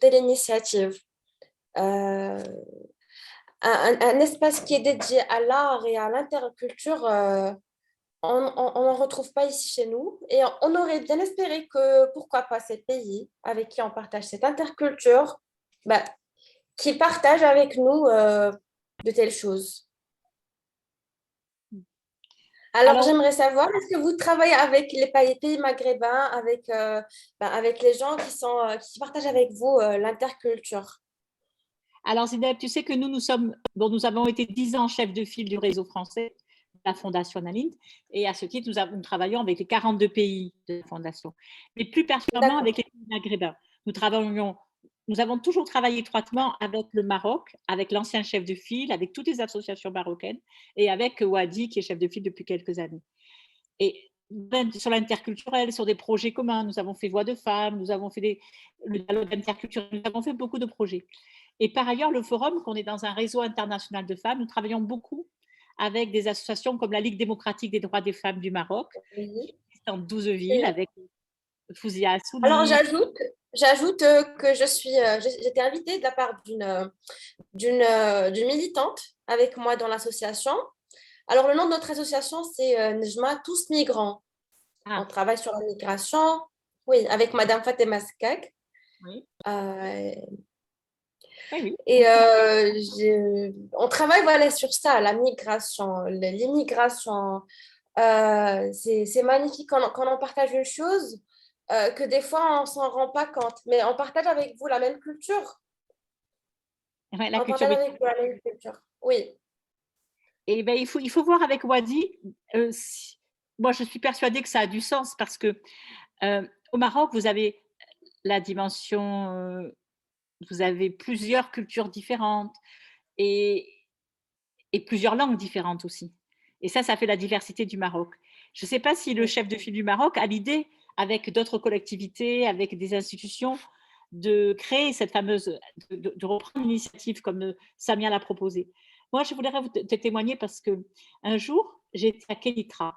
telles initiatives. euh, un espace qui est dédié à l'art et à l'interculture, on n'en retrouve pas ici chez nous. Et on aurait bien espéré que, pourquoi pas, ces pays avec qui on partage cette interculture, bah, qu'ils partagent avec nous de telles choses. Alors, Alors, j'aimerais savoir, est-ce que vous travaillez avec les pays maghrébins, avec les gens qui partagent avec vous l'interculture? alors Zineb, tu sais que nous avons été 10 ans chefs de file du réseau français, de la Fondation Nalint, et à ce titre, nous travaillons avec les 42 pays de la Fondation, mais plus particulièrement D'accord, avec les pays maghrébins. Nous avons toujours travaillé étroitement avec le Maroc, avec l'ancien chef de file, avec toutes les associations marocaines, et avec Wadi, qui est chef de file depuis quelques années. Et même sur l'interculturel, sur des projets communs, nous avons fait Voix de femmes, nous avons fait le dialogue interculturel, nous avons fait beaucoup de projets. Et par ailleurs, le Forum, qu'on est dans un réseau international de femmes, nous travaillons beaucoup avec des associations comme la Ligue démocratique des droits des femmes du Maroc, oui. dans 12 villes, Et avec Fouzia alors, Assouli. j'ajoute que j'ai été invitée de la part d'une militante avec moi dans l'association. Alors, le nom de notre association, c'est Nejma Tous Migrants. On Ah, travaille sur la migration, oui, avec Madame Fatema Skak. oui, Euh, oui, oui. et on travaille voilà, sur ça, la migration, l'immigration. C'est magnifique quand on partage une chose que des fois on ne s'en rend pas compte, mais on partage avec vous la même culture. Ouais, la On culture partage métisse. avec vous la même culture. Oui, Et ben, il faut voir avec Wadi. Moi, je suis persuadée que ça a du sens parce que au Maroc, vous avez la dimension, vous avez plusieurs cultures différentes et, et plusieurs langues différentes aussi. Et ça fait la diversité du Maroc. Je ne sais pas si le chef de file du Maroc a l'idée, avec d'autres collectivités, avec des institutions, de créer cette fameuse, de reprendre l'initiative comme Samia l'a proposé. Moi, je voudrais vous te témoigner parce que un jour, j'étais à Kenitra.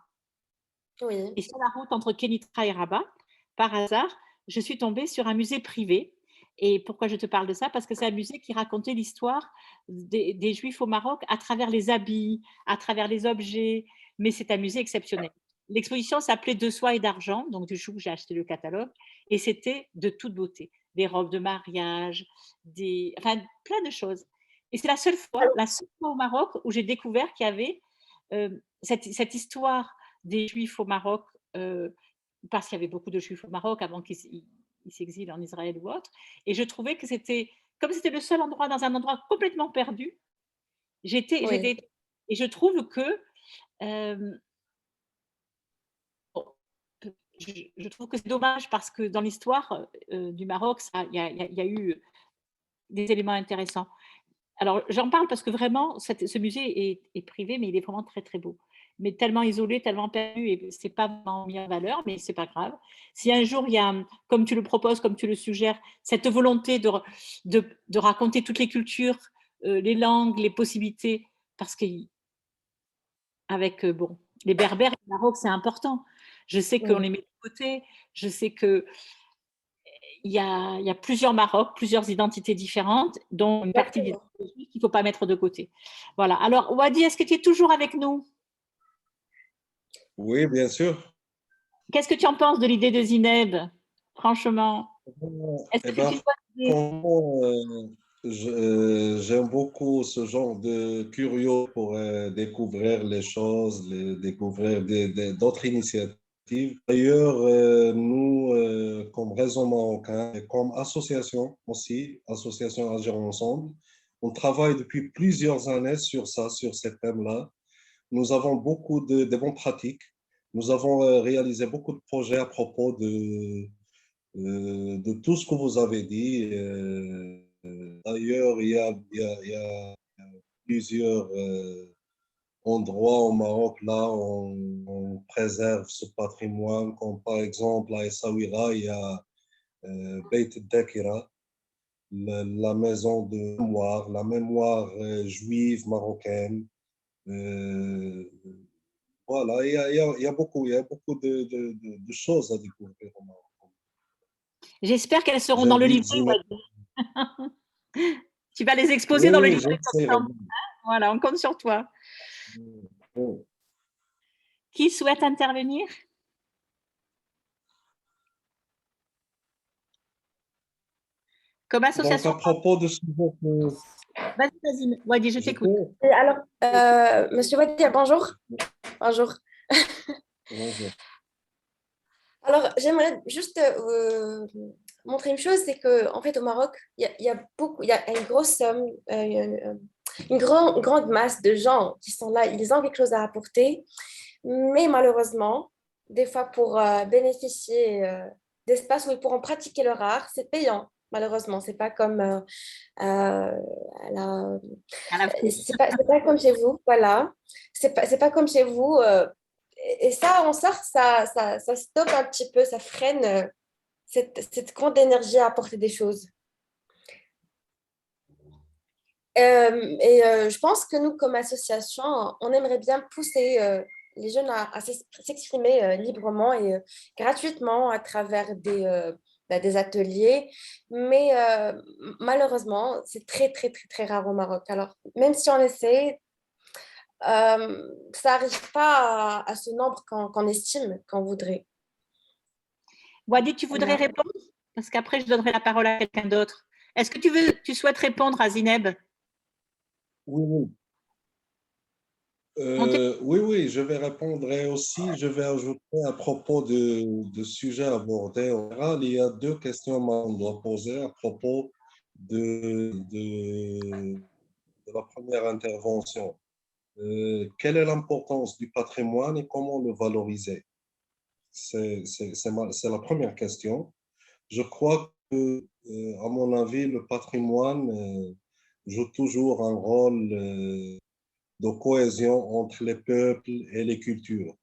oui. Et sur la route entre Kenitra et Rabat, par hasard, je suis tombée sur un musée privé. Et pourquoi je te parle de ça? Parce que c'est un musée qui racontait l'histoire des Juifs au Maroc à travers les habits, à travers les objets. Mais c'est un musée exceptionnel. L'exposition s'appelait De soie et d'argent. Donc, du coup, j'ai acheté le catalogue. Et c'était de toute beauté. Des robes de mariage, enfin, plein de choses. Et c'est la seule fois au Maroc où j'ai découvert qu'il y avait cette histoire des Juifs au Maroc, parce qu'il y avait beaucoup de Juifs au Maroc avant qu'ils s'exilent en Israël ou autre. Et je trouvais que comme c'était le seul endroit, dans un endroit complètement perdu, Oui. et je trouve que, je trouve que c'est dommage parce que dans l'histoire du Maroc, il y a eu des éléments intéressants. Alors, j'en parle parce que vraiment, ce musée est privé, mais il est vraiment très, très beau. Mais tellement isolé, tellement perdu, et c'est pas vraiment mis en valeur, mais c'est pas grave. Si un jour, il y a, comme tu le proposes, comme tu le suggères, cette volonté de raconter toutes les cultures, les langues, les possibilités, parce qu'avec bon, les Berbères et le Maroc, c'est important. Je sais qu'on les met de côté, je sais que il y a plusieurs Maroc, plusieurs identités différentes, dont une partie Exactement. d'identité qu'il ne faut pas mettre de côté. Voilà. Alors, Wadi, est-ce que tu es toujours avec nous? Oui, bien sûr. Qu'est-ce que tu en penses de l'idée de Zineb? Franchement, est-ce Eh que c'est ben, une bonne idée? franchement, j'aime beaucoup ce genre de curieux pour découvrir les choses, découvrir d'autres initiatives. D'ailleurs, nous, comme réseau marocain et comme association aussi, Association Agir Ensemble, on travaille depuis plusieurs années sur ça, sur ces thèmes-là. Nous avons beaucoup de bonnes pratiques. Nous avons réalisé beaucoup de projets à propos de tout ce que vous avez dit. D'ailleurs, il y a plusieurs endroits au Maroc, là, on préserve ce patrimoine, comme par exemple à Essaouira, il y a Beit Dakira, la maison de mémoire, la mémoire juive marocaine. Euh, voilà, il y a beaucoup de choses à découvrir au Maroc. J'espère qu'elles seront dans le J'invite livret, Zineb. Wadi. Tu vas les exposer dans le Oui, livre. j'essaie. Voilà, on compte sur toi. Oui. Qui souhaite intervenir? Comme Donc, association. à propos de ce Vas-y, Wadi, je t'écoute. Et alors, Monsieur Wadi, bonjour. Bonjour. Bonjour. Alors, j'aimerais juste montrer une chose, c'est qu'en fait, au Maroc, il y a une grosse somme, grande masse de gens qui sont là, ils ont quelque chose à apporter, mais malheureusement, des fois, pour bénéficier d'espaces où ils pourront pratiquer leur art, c'est payant. Malheureusement, c'est pas comme la- À la fin. c'est pas comme chez vous, voilà. C'est pas comme chez vous. Et ça, en sorte, ça stoppe un petit peu, ça freine cette grande énergie à apporter des choses. Je pense que nous, comme association, on aimerait bien pousser les jeunes à s'exprimer librement et gratuitement à travers des ateliers. Mais malheureusement, c'est très, très, très, très rare au Maroc. Alors, même si on essaie, ça n'arrive pas à ce nombre qu'on estime, qu'on voudrait. Wadi, tu voudrais répondre? Parce qu'après, je donnerai la parole à quelqu'un d'autre. Est-ce que tu souhaites répondre à Zineb? Oui, oui. Oui, je vais répondre et aussi je vais ajouter à propos de sujets abordés en général, il y a deux questions qu'on doit poser à propos de la première intervention. Quelle est l'importance du patrimoine et comment le valoriser? C'est la première question. Je crois que, à mon avis, le patrimoine joue toujours un rôle de cohésion entre les peuples et les cultures.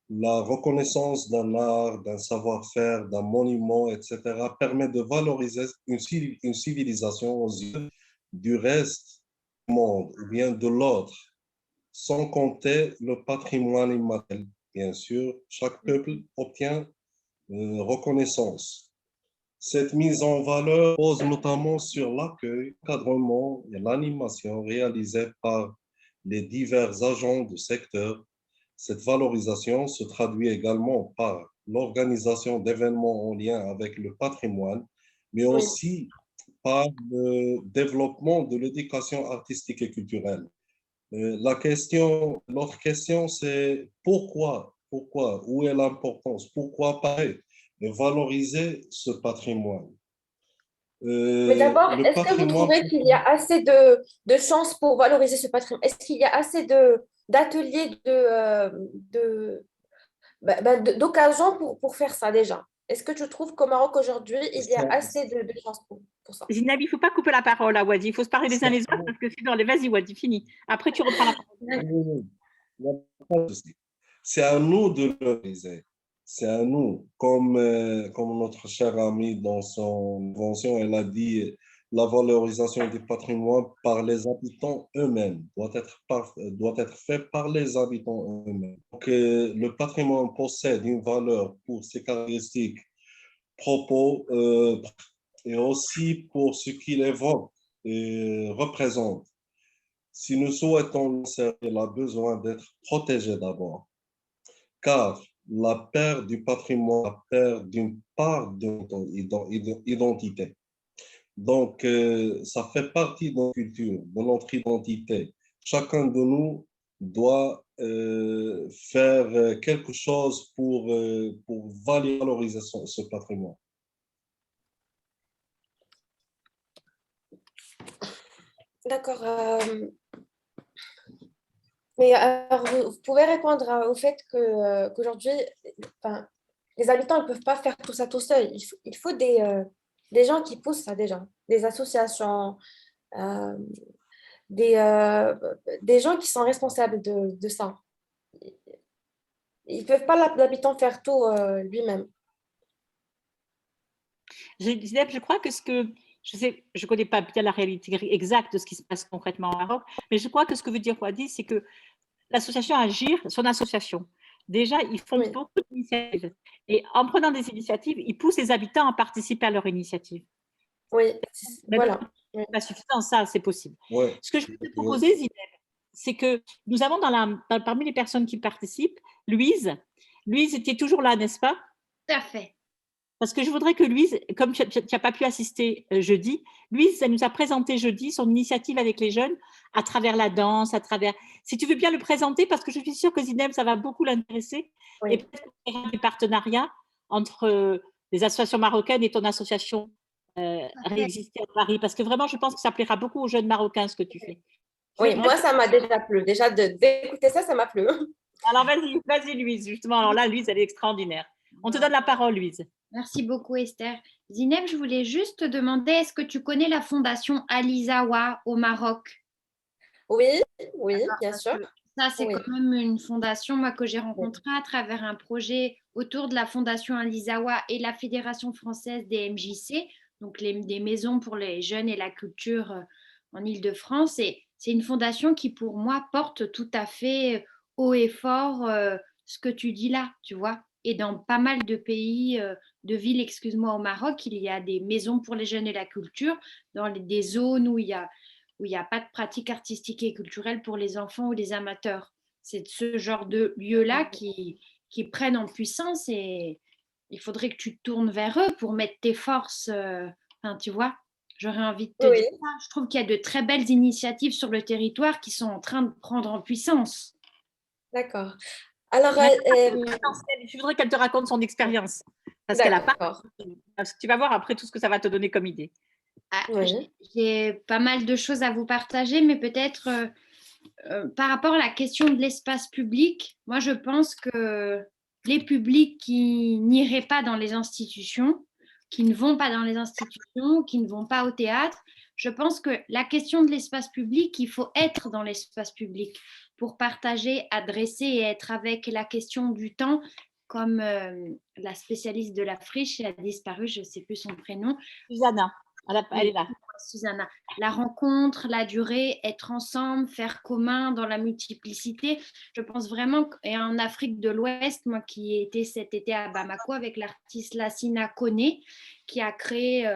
La reconnaissance d'un art, d'un savoir-faire, d'un monument, etc., permet de valoriser une civilisation aux yeux du reste du monde ou bien de l'autre, sans compter le patrimoine immatériel. Bien sûr, chaque peuple obtient reconnaissance. Cette mise en valeur pose notamment sur l'accueil, l'encadrement et l'animation réalisés par les divers agents du secteur. Cette valorisation se traduit également par l'organisation d'événements en lien avec le patrimoine, mais aussi par le développement de l'éducation artistique et culturelle. L'autre question, c'est pourquoi, où est l'importance, pourquoi pareil, de valoriser ce patrimoine. Mais d'abord, Le est-ce que vous patrimoine, trouvez qu'il y a assez de chances pour valoriser ce patrimoine? Est-ce qu'il y a assez d'ateliers, d'occasions pour faire ça déjà? Est-ce que tu trouves qu'au Maroc aujourd'hui, il y a assez de chances pour ça? Zineb, il ne faut pas couper la parole à Wadi. Il faut se parler les uns les autres parce que sinon, allez, vas-y, Wadi, fini. Après, tu reprends la parole. c'est à nous de le valoriser. C'est à nous, comme notre cher ami dans son invention, elle a dit, la valorisation du patrimoine par les habitants eux-mêmes doit être fait par les habitants eux-mêmes. Donc, le patrimoine possède une valeur pour ses caractéristiques, propos et aussi pour ce qu'il évoque et représente. Si nous souhaitons il a besoin d'être protégé d'abord, car la perte du patrimoine, la perte d'une part de identité. Donc, ça fait partie de notre culture, de notre identité. Chacun de nous doit faire quelque chose pour valoriser ce patrimoine. D'accord. Mais alors, vous pouvez répondre au fait qu'aujourd'hui, enfin, les habitants ne peuvent pas faire tout ça tout seuls. Il faut des gens qui poussent ça déjà, des associations, euh, des gens qui sont responsables de ça. Ils ne peuvent pas l'habitant faire tout lui-même. Zineb, je crois que je connais pas bien la réalité exacte de ce qui se passe concrètement au Maroc, mais je crois que ce que veut dire Wadi, c'est que l'association Agir, son association, déjà, ils font beaucoup d'initiatives. Et en prenant des initiatives, ils poussent les habitants à participer à leur initiative. Oui, voilà. pas suffisant, ça, c'est possible. Ouais. Ce que je peux te proposer, Zineb, c'est que nous avons parmi les personnes qui participent, Louise. Louise était toujours là, n'est-ce pas? Tout à fait. Parce que je voudrais que Louise, comme tu n'as pas pu assister jeudi, Louise, elle nous a présenté jeudi son initiative avec les jeunes à travers la danse, à travers… Si tu veux bien le présenter, parce que je suis sûre que Zineb, ça va beaucoup l'intéresser. Oui. Et peut-être qu'on fera des partenariats entre les associations marocaines et ton association réexister à Paris. Parce que vraiment, je pense que ça plaira beaucoup aux jeunes Marocains, ce que tu fais. Oui, moi, ça m'a déjà plu. Déjà, d'écouter ça, ça m'a plu. Alors, vas-y, Louise, justement. Alors là, Louise, elle est extraordinaire. On te donne la parole, Louise. Merci beaucoup, Esther. Zineb, je voulais juste te demander, est-ce que tu connais la fondation Alizawa au Maroc? Oui, bien sûr. Ça, c'est Oui. quand même une fondation moi, que j'ai rencontrée à travers un projet autour de la fondation Alizawa et la Fédération française des MJC, donc des maisons pour les jeunes et la culture en Île-de-France. Et c'est une fondation qui, pour moi, porte tout à fait haut et fort ce que tu dis là, tu vois. Et dans pas mal de pays, de villes, excuse-moi, au Maroc, il y a des maisons pour les jeunes et la culture, dans des zones où il n'y a pas de pratique artistique et culturelle pour les enfants ou les amateurs. C'est ce genre de lieux-là qui prennent en puissance et il faudrait que tu te tournes vers eux pour mettre tes forces. Tu vois, j'aurais envie de te dire ça. Je trouve qu'il y a de très belles initiatives sur le territoire qui sont en train de prendre en puissance. D'accord. Alors, je voudrais qu'elle te raconte son expérience. Parce qu'elle a pas. Tu vas voir après tout ce que ça va te donner comme idée. J'ai pas mal de choses à vous partager, mais peut-être par rapport à la question de l'espace public, moi je pense que les publics qui n'iraient pas dans les institutions, qui ne vont pas dans les institutions, qui ne vont pas au théâtre, je pense que la question de l'espace public, il faut être dans l'espace public pour partager, adresser et être avec la question du temps, comme la spécialiste de la friche, elle a disparu, je ne sais plus son prénom. Susanna, elle est là. Susanna, la rencontre, la durée, être ensemble, faire commun dans la multiplicité. Je pense vraiment, et en Afrique de l'Ouest, moi qui ai été cet été à Bamako avec l'artiste Lassina Koné, qui a créé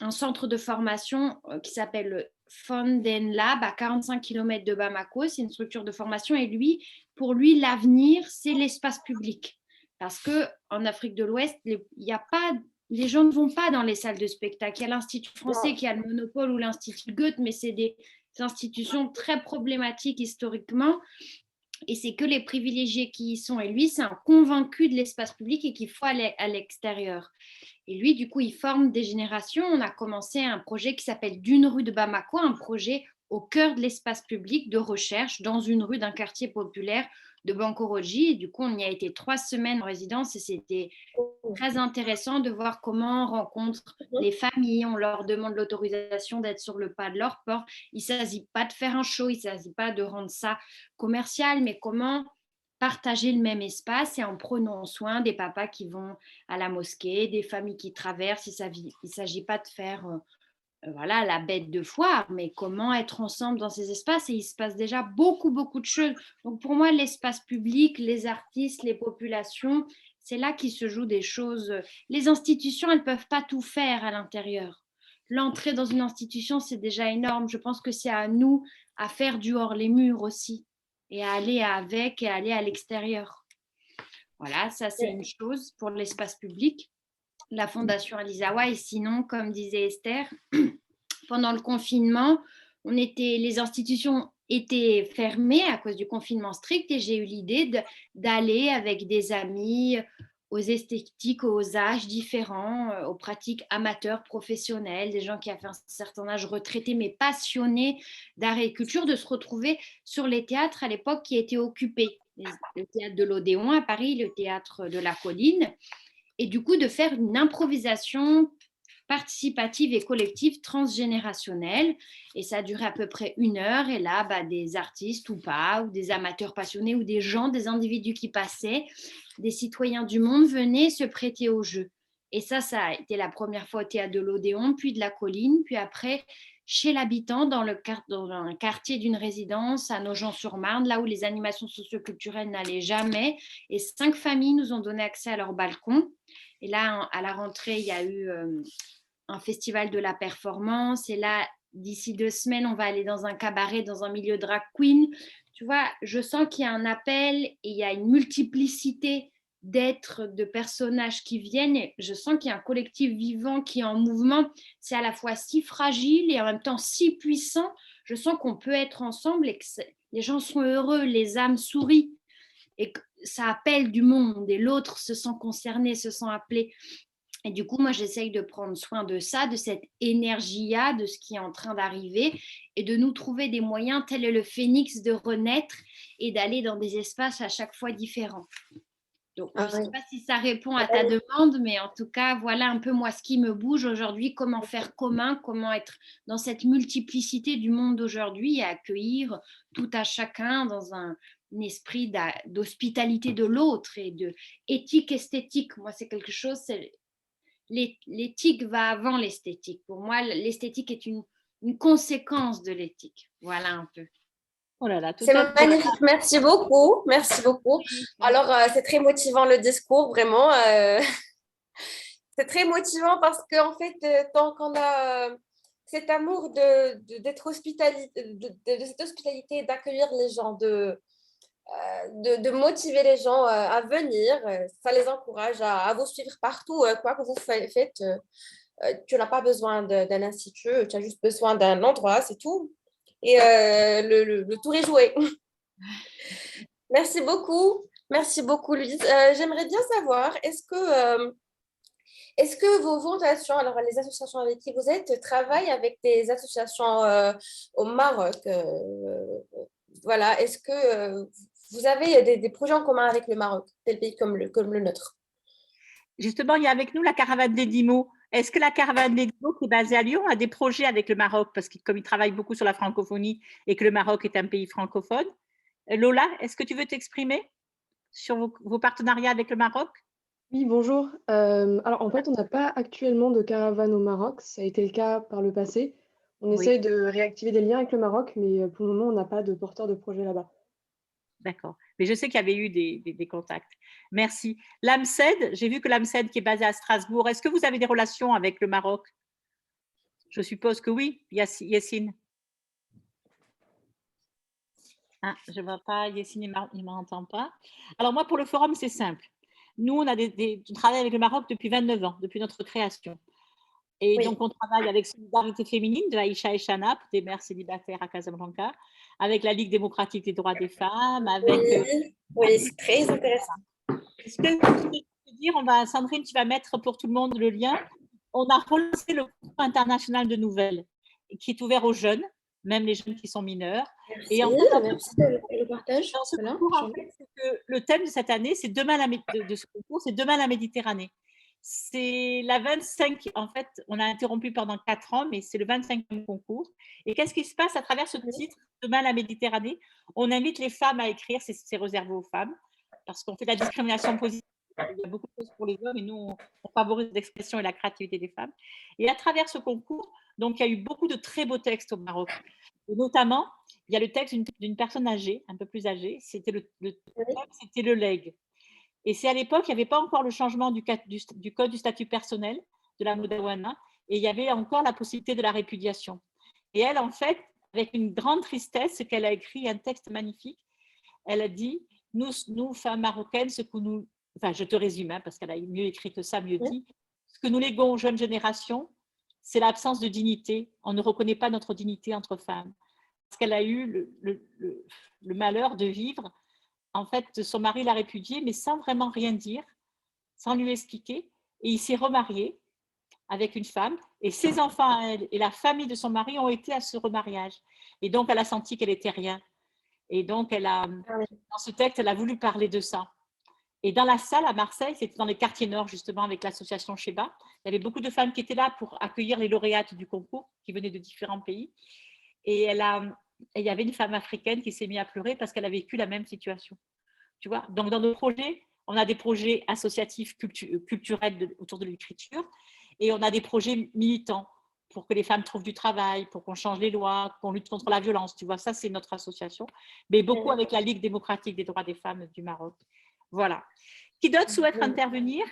un centre de formation qui s'appelle Fonden Lab à 45 km de Bamako. C'est une structure de formation et pour lui, l'avenir, c'est l'espace public. Parce qu'en Afrique de l'Ouest, les gens ne vont pas dans les salles de spectacle. Il y a l'Institut français qui a le monopole ou l'Institut Goethe, mais c'est des institutions très problématiques historiquement. Et c'est que les privilégiés qui y sont. Et lui, c'est un convaincu de l'espace public et qu'il faut aller à l'extérieur. Et lui, du coup, il forme des générations. On a commencé un projet qui s'appelle D'une rue de Bamako, un projet au cœur de l'espace public de recherche dans une rue d'un quartier populaire de Bankoroji. Et du coup, on y a été 3 semaines en résidence et c'était très intéressant de voir comment on rencontre les familles. On leur demande l'autorisation d'être sur le pas de leur porte. Il ne s'agit pas de faire un show, il ne s'agit pas de rendre ça commercial, mais comment partager le même espace et en prenant soin des papas qui vont à la mosquée, des familles qui traversent. Il ne s'agit pas de faire la bête de foire, mais comment être ensemble dans ces espaces. Et il se passe déjà beaucoup, beaucoup de choses. Donc pour moi, l'espace public, les artistes, les populations, c'est là qu'il se joue des choses. Les institutions, elles ne peuvent pas tout faire à l'intérieur. L'entrée dans une institution, c'est déjà énorme. Je pense que c'est à nous à faire du hors les murs aussi et à aller avec et à aller à l'extérieur. Voilà, ça c'est une chose pour l'espace public. La Fondation Alizawa, et sinon, comme disait Esther, pendant le confinement, les institutions étaient fermées à cause du confinement strict et j'ai eu l'idée d'aller avec des amis aux esthétiques, aux âges différents, aux pratiques amateurs, professionnelles, des gens qui avaient un certain âge retraités mais passionnés d'art et culture, de se retrouver sur les théâtres à l'époque qui étaient occupés. Le théâtre de l'Odéon à Paris, le théâtre de la Colline. Et du coup, de faire une improvisation participative et collective transgénérationnelle. Et ça a duré à peu près 1 heure. Et là, des artistes ou pas, ou des amateurs passionnés, ou des gens, des individus qui passaient, des citoyens du monde venaient se prêter au jeu. Et ça a été la première fois au théâtre de l'Odéon, puis de la Colline, puis après chez l'habitant dans un quartier d'une résidence à Nogent-sur-Marne, là où les animations socioculturelles n'allaient jamais. Et 5 familles nous ont donné accès à leur balcon. Et là, à la rentrée, il y a eu un festival de la performance. Et là, d'ici 2 semaines, on va aller dans un cabaret, dans un milieu drag queen. Tu vois, je sens qu'il y a un appel et il y a une multiplicité d'êtres, de personnages qui viennent. Et je sens qu'il y a un collectif vivant qui est en mouvement. C'est à la fois si fragile et en même temps si puissant. Je sens qu'on peut être ensemble et que les gens sont heureux, les âmes sourient et que ça appelle du monde et l'autre se sent concerné, se sent appelé. Et du coup, moi, j'essaye de prendre soin de ça, de cette énergie-là, de ce qui est en train d'arriver et de nous trouver des moyens, tel est le phénix, de renaître et d'aller dans des espaces à chaque fois différents. Donc, je ne sais pas si ça répond à ta demande, mais en tout cas, voilà un peu moi ce qui me bouge aujourd'hui, comment faire commun, comment être dans cette multiplicité du monde d'aujourd'hui et accueillir tout à chacun dans un esprit d'hospitalité de l'autre et de éthique esthétique. Moi, c'est quelque chose, l'éthique va avant l'esthétique. Pour moi, l'esthétique est une conséquence de l'éthique. Voilà un peu. Oh là là, C'est magnifique, merci beaucoup, merci beaucoup. Alors, c'est très motivant le discours, vraiment. C'est très motivant parce qu'en fait, tant qu'on a cet amour d'être hospitalité, de cette hospitalité, d'accueillir les gens, de motiver les gens à venir, ça les encourage à vous suivre partout, quoi que vous faites. Tu n'as pas besoin d'un institut, tu as juste besoin d'un endroit, c'est tout. Et le tour est joué. Merci beaucoup, Louise. J'aimerais bien savoir, est-ce que vos fondations, alors les associations avec qui vous êtes, travaillent avec des associations au Maroc? Voilà, est-ce que vous avez des projets en commun avec le Maroc, tel pays comme le nôtre? Justement, il y a avec nous la caravane des Dimo. Est-ce que la caravane des Dimo, qui est basée à Lyon, a des projets avec le Maroc? Parce que comme ils travaillent beaucoup sur la francophonie et que le Maroc est un pays francophone. Lola, est-ce que tu veux t'exprimer sur vos partenariats avec le Maroc? Oui, bonjour. Alors, en fait, on n'a pas actuellement de caravane au Maroc. Ça a été le cas par le passé. On Oui. essaye de réactiver des liens avec le Maroc, mais pour le moment, on n'a pas de porteur de projet là-bas. D'accord. Mais je sais qu'il y avait eu des contacts. Merci. L'AMCED, j'ai vu que l'AMCED qui est basée à Strasbourg, est-ce que vous avez des relations avec le Maroc? Je suppose que oui, Yassine. Ah, je ne vois pas, Yassine, il ne m'entend pas. Alors moi, pour le forum, c'est simple. Nous, on travaille avec le Maroc depuis 29 ans, depuis notre création. Et Oui. donc, on travaille avec Solidarité féminine de Aïcha et Chanap, des mères célibataires à Casablanca, avec la Ligue démocratique des droits des femmes, avec… Oui, c'est très intéressant. Ce que je peux dire, Sandrine, tu vas mettre pour tout le monde le lien. On a relancé le concours international de nouvelles qui est ouvert aux jeunes, même les jeunes qui sont mineurs. Merci, Et en fait, merci le partage. dans ce Voilà, concours, en fait, c'est que le thème de cette année, c'est demain de ce concours, c'est demain la Méditerranée. C'est la 25, en fait, on a interrompu pendant 4 ans, mais c'est le 25e concours. Et qu'est-ce qui se passe à travers ce titre, demain la Méditerranée? On invite les femmes à écrire, c'est réservé aux femmes, parce qu'on fait de la discrimination positive. Il y a beaucoup de choses pour les hommes et nous, on favorise l'expression et la créativité des femmes. Et à travers ce concours, donc, il y a eu beaucoup de très beaux textes au Maroc. Et notamment, il y a le texte d'une personne âgée, un peu plus âgée, c'était le legs. Et c'est à l'époque, il n'y avait pas encore le changement du code du statut personnel de la Modawana, et il y avait encore la possibilité de la répudiation. Et elle, en fait, avec une grande tristesse, qu'elle a écrit un texte magnifique, elle a dit, nous femmes marocaines, ce que nous… Enfin, je te résume, parce qu'elle a mieux écrit que ça, mieux dit. Ce que nous léguons aux jeunes générations, c'est l'absence de dignité. On ne reconnaît pas notre dignité entre femmes. Parce qu'elle a eu le malheur de vivre. En fait, son mari l'a répudiée, mais sans vraiment rien dire, sans lui expliquer. Et il s'est remarié avec une femme. Et ses enfants, elle, et la famille de son mari ont été à ce remariage. Et donc, elle a senti qu'elle n'était rien. Et donc, dans ce texte, elle a voulu parler de ça. Et dans la salle à Marseille, c'était dans les quartiers nord, justement, avec l'association Sheba. Il y avait beaucoup de femmes qui étaient là pour accueillir les lauréates du concours, qui venaient de différents pays. Et il y avait une femme africaine qui s'est mise à pleurer parce qu'elle a vécu la même situation. Tu vois ? Donc, dans nos projets, on a des projets associatifs culturels autour de l'écriture et on a des projets militants pour que les femmes trouvent du travail, pour qu'on change les lois, qu'on lutte contre la violence. Tu vois, ça, c'est notre association. Mais beaucoup avec la Ligue démocratique des droits des femmes du Maroc. Voilà. Qui d'autre souhaite intervenir?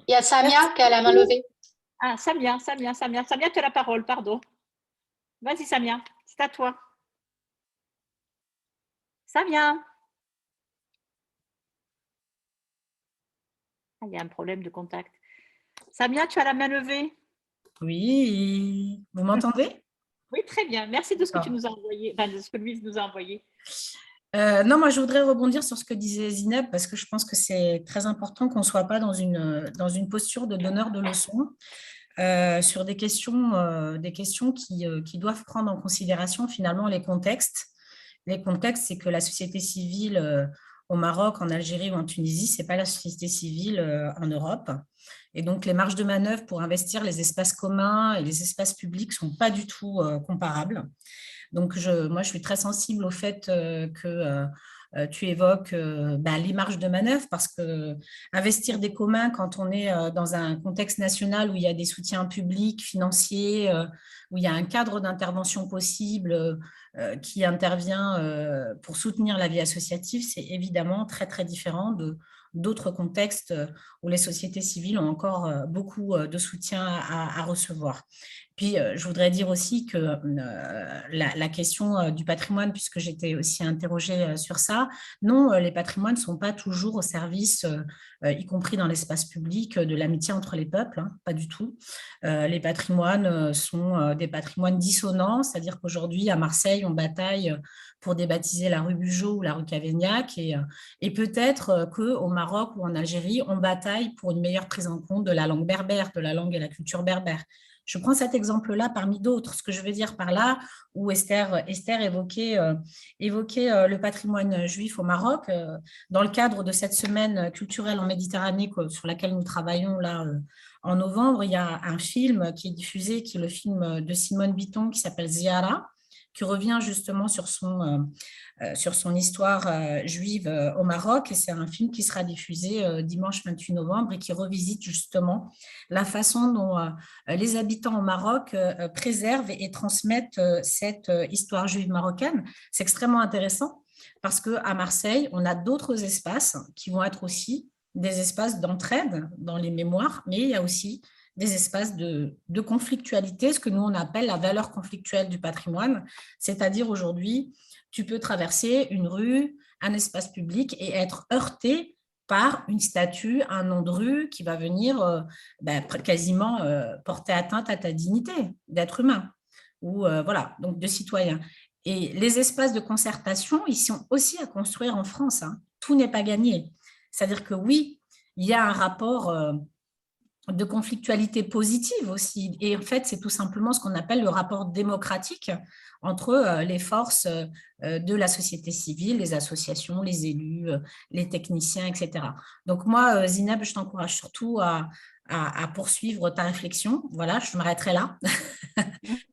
Il y a Samia qui a la main levée. Ah, Samia, tu as la parole, pardon. Vas-y, Samia, c'est à toi. Samia. Ah, il y a un problème de contact. Samia, tu as la main levée? Oui, vous m'entendez? Oui, très bien. Merci de ce que tu D'accord. nous as envoyé, enfin, de ce que Louise nous a envoyé. Non, moi, je voudrais rebondir sur ce que disait Zineb, parce que je pense que c'est très important qu'on ne soit pas dans une posture de donneur de leçons sur des questions qui doivent prendre en considération finalement les contextes. Les contextes, c'est que la société civile au Maroc, en Algérie ou en Tunisie, ce n'est pas la société civile en Europe. Et donc, les marges de manœuvre pour investir les espaces communs et les espaces publics ne sont pas du tout comparables. Donc, moi, je suis très sensible au fait que tu évoques les marges de manœuvre, parce que investir des communs quand on est dans un contexte national où il y a des soutiens publics, financiers, où il y a un cadre d'intervention possible qui intervient pour soutenir la vie associative, c'est évidemment très, très différent d'autres contextes où les sociétés civiles ont encore beaucoup de soutien à recevoir. Puis, je voudrais dire aussi que la question du patrimoine, puisque j'étais aussi interrogée sur ça, non, les patrimoines ne sont pas toujours au service, y compris dans l'espace public, de l'amitié entre les peuples, hein, pas du tout. Les patrimoines sont des patrimoines dissonants, c'est-à-dire qu'aujourd'hui, à Marseille, on bataille pour débaptiser la rue Bugeaud ou la rue Cavaignac, et peut-être qu'au Maroc ou en Algérie, on bataille pour une meilleure prise en compte de la langue berbère, de la langue et la culture berbère. Je prends cet exemple-là parmi d'autres. Ce que je veux dire par là, où Esther évoquait le patrimoine juif au Maroc, dans le cadre de cette semaine culturelle en Méditerranée sur laquelle nous travaillons là en novembre, il y a un film qui est diffusé, qui est le film de Simone Bitton qui s'appelle Ziara, qui revient justement sur son histoire juive au Maroc. Et c'est un film qui sera diffusé dimanche 28 novembre et qui revisite justement la façon dont les habitants au Maroc préservent et transmettent cette histoire juive marocaine. C'est extrêmement intéressant parce qu'à Marseille, on a d'autres espaces qui vont être aussi des espaces d'entraide dans les mémoires, mais il y a aussi des espaces de conflictualité, ce que nous on appelle la valeur conflictuelle du patrimoine, c'est-à-dire aujourd'hui, tu peux traverser une rue, un espace public et être heurté par une statue, un nom de rue qui va venir quasiment porter atteinte à ta dignité d'être humain ou voilà, donc de citoyen. Et les espaces de concertation, ils sont aussi à construire en France, hein. Tout n'est pas gagné. C'est-à-dire que oui, il y a un rapport de conflictualité positive aussi. Et en fait, c'est tout simplement ce qu'on appelle le rapport démocratique entre les forces de la société civile, les associations, les élus, les techniciens, etc. Donc moi, Zineb, je t'encourage surtout à poursuivre ta réflexion. Voilà, je m'arrêterai là.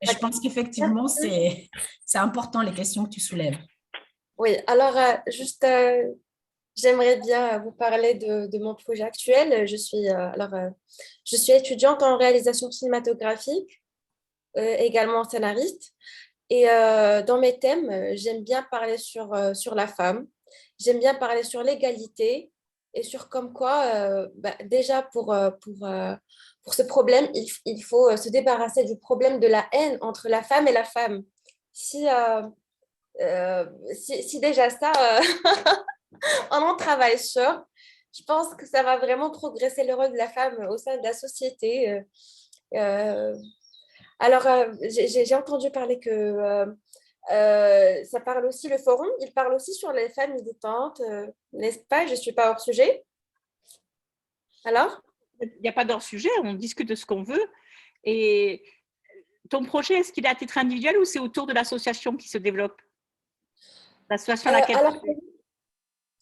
Je pense qu'effectivement, c'est important les questions que tu soulèves. Oui, alors juste, j'aimerais bien vous parler de mon projet actuel. Je suis étudiante en réalisation cinématographique, également scénariste. Et dans mes thèmes, j'aime bien parler sur la femme. J'aime bien parler sur l'égalité et sur comme quoi, déjà pour ce problème, il faut se débarrasser du problème de la haine entre la femme et la femme. Si déjà ça, on en travaille sur, je pense que ça va vraiment progresser le rôle de la femme au sein de la société. Alors, j'ai entendu parler que ça parle aussi, le forum, il parle aussi sur les femmes militantes, n'est-ce pas? Je ne suis pas hors sujet. Alors? Il n'y a pas d'hors sujet, on discute de ce qu'on veut. Et ton projet, est-ce qu'il est à titre individuel ou c'est autour de l'association qui se développe? L'association à laquelle alors,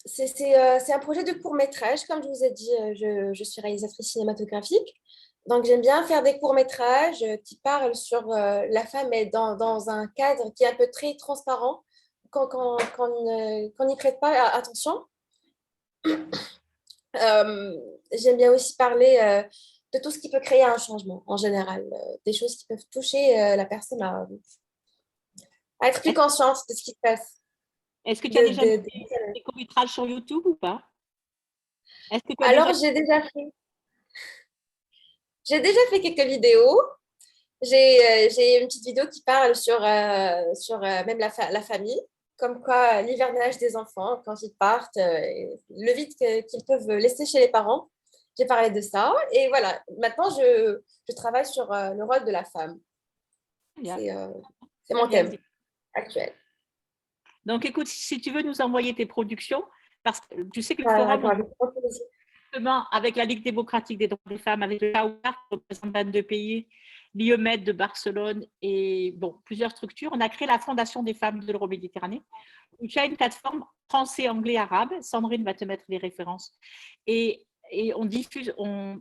c'est un projet de court-métrage. Comme je vous ai dit, je suis réalisatrice cinématographique. Donc, j'aime bien faire des courts-métrages qui parlent sur la femme, mais dans un cadre qui est un peu très transparent, qu'on n'y prête pas attention. J'aime bien aussi parler de tout ce qui peut créer un changement en général, des choses qui peuvent toucher la personne à être plus consciente de ce qui se passe. Est-ce que tu as déjà fait des courts-métrages sur YouTube ou pas? Alors, j'ai déjà fait. J'ai déjà fait quelques vidéos. J'ai une petite vidéo qui parle sur même la famille, comme quoi l'hivernage des enfants, quand ils partent, le vide qu'ils peuvent laisser chez les parents. J'ai parlé de ça. Et voilà, maintenant, je travaille sur le rôle de la femme. Bien. C'est mon Bien. thème actuel. Donc, écoute, si tu veux nous envoyer tes productions, parce que tu sais que le forum, justement, avec la Ligue démocratique des droits des femmes, avec le CAOUA, qui représente 22 pays, l'IEMED de Barcelone et bon, plusieurs structures, on a créé la Fondation des femmes de l'Euroméditerranée, où tu as une plateforme français, anglais, arabe. Sandrine va te mettre les références. Et on diffuse, on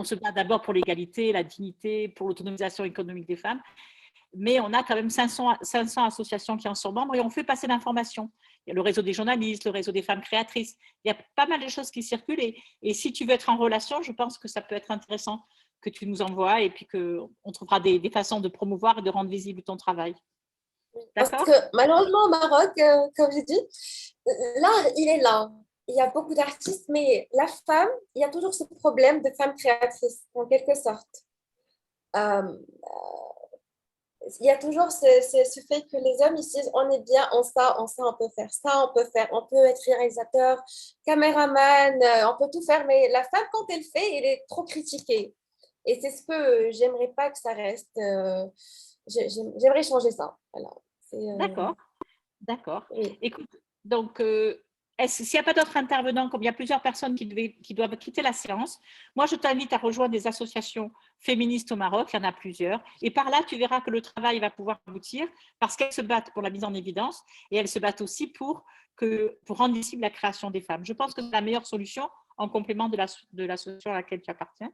se bat d'abord pour l'égalité, la dignité, pour l'autonomisation économique des femmes. Mais on a quand même 500 associations qui en sont membres et on fait passer l'information. Il y a le réseau des journalistes, le réseau des femmes créatrices. Il y a pas mal de choses qui circulent et si tu veux être en relation, je pense que ça peut être intéressant que tu nous envoies et puis qu'on trouvera des façons de promouvoir et de rendre visible ton travail. Parce que malheureusement au Maroc, comme j'ai dit, l'art, il est là. Il y a beaucoup d'artistes, mais la femme, il y a toujours ce problème de femme créatrice, en quelque sorte. Il y a toujours ce fait que les hommes, ils se disent, on est bien en ça, on peut faire ça, on peut être réalisateur, caméraman, on peut tout faire, mais la femme, quand elle fait, elle est trop critiquée. Et c'est ce que j'aimerais pas que ça reste. J'aimerais changer ça. Voilà. D'accord. Oui. Écoute, donc, s'il n'y a pas d'autres intervenants, comme il y a plusieurs personnes qui doivent quitter la séance, moi, je t'invite à rejoindre des associations féministes au Maroc, il y en a plusieurs, et par là, tu verras que le travail va pouvoir aboutir parce qu'elles se battent pour la mise en évidence et elles se battent aussi pour rendre visible la création des femmes. Je pense que c'est la meilleure solution en complément de l'association à laquelle tu appartiens.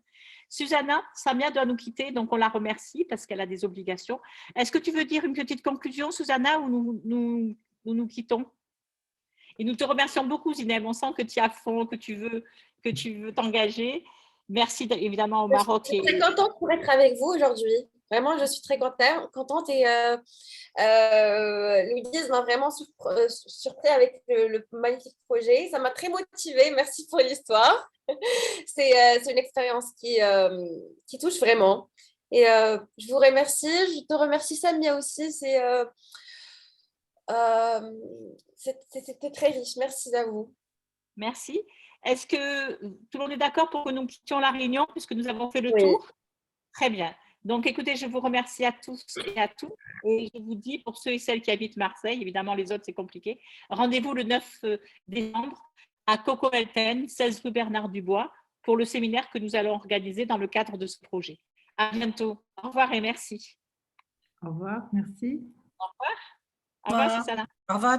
Susanna, Samia doit nous quitter, donc on la remercie parce qu'elle a des obligations. Est-ce que tu veux dire une petite conclusion, Susanna, ou nous quittons? Et nous te remercions beaucoup, Zineb. On sent que tu es à fond, que tu veux t'engager. Merci évidemment au Maroc. Je suis très contente pour être avec vous aujourd'hui. Vraiment, je suis très contente et Louise m'a vraiment surpris avec le magnifique projet. Ça m'a très motivée. Merci pour l'histoire. C'est une expérience qui touche vraiment. Et je vous remercie. Je te remercie, Samia, aussi. C'était très riche. Merci à vous. Merci. Est-ce que tout le monde est d'accord pour que nous quittions la réunion puisque nous avons fait le tour? Très bien. Donc, écoutez, je vous remercie à tous et à toutes. Et je vous dis, pour ceux et celles qui habitent Marseille, évidemment, les autres, c'est compliqué, rendez-vous le 9 décembre à Coco Elten, 16 rue Bernard Dubois, pour le séminaire que nous allons organiser dans le cadre de ce projet. À bientôt. Au revoir et merci. Au revoir, merci. Au revoir. Au revoir, Susanna. Au revoir.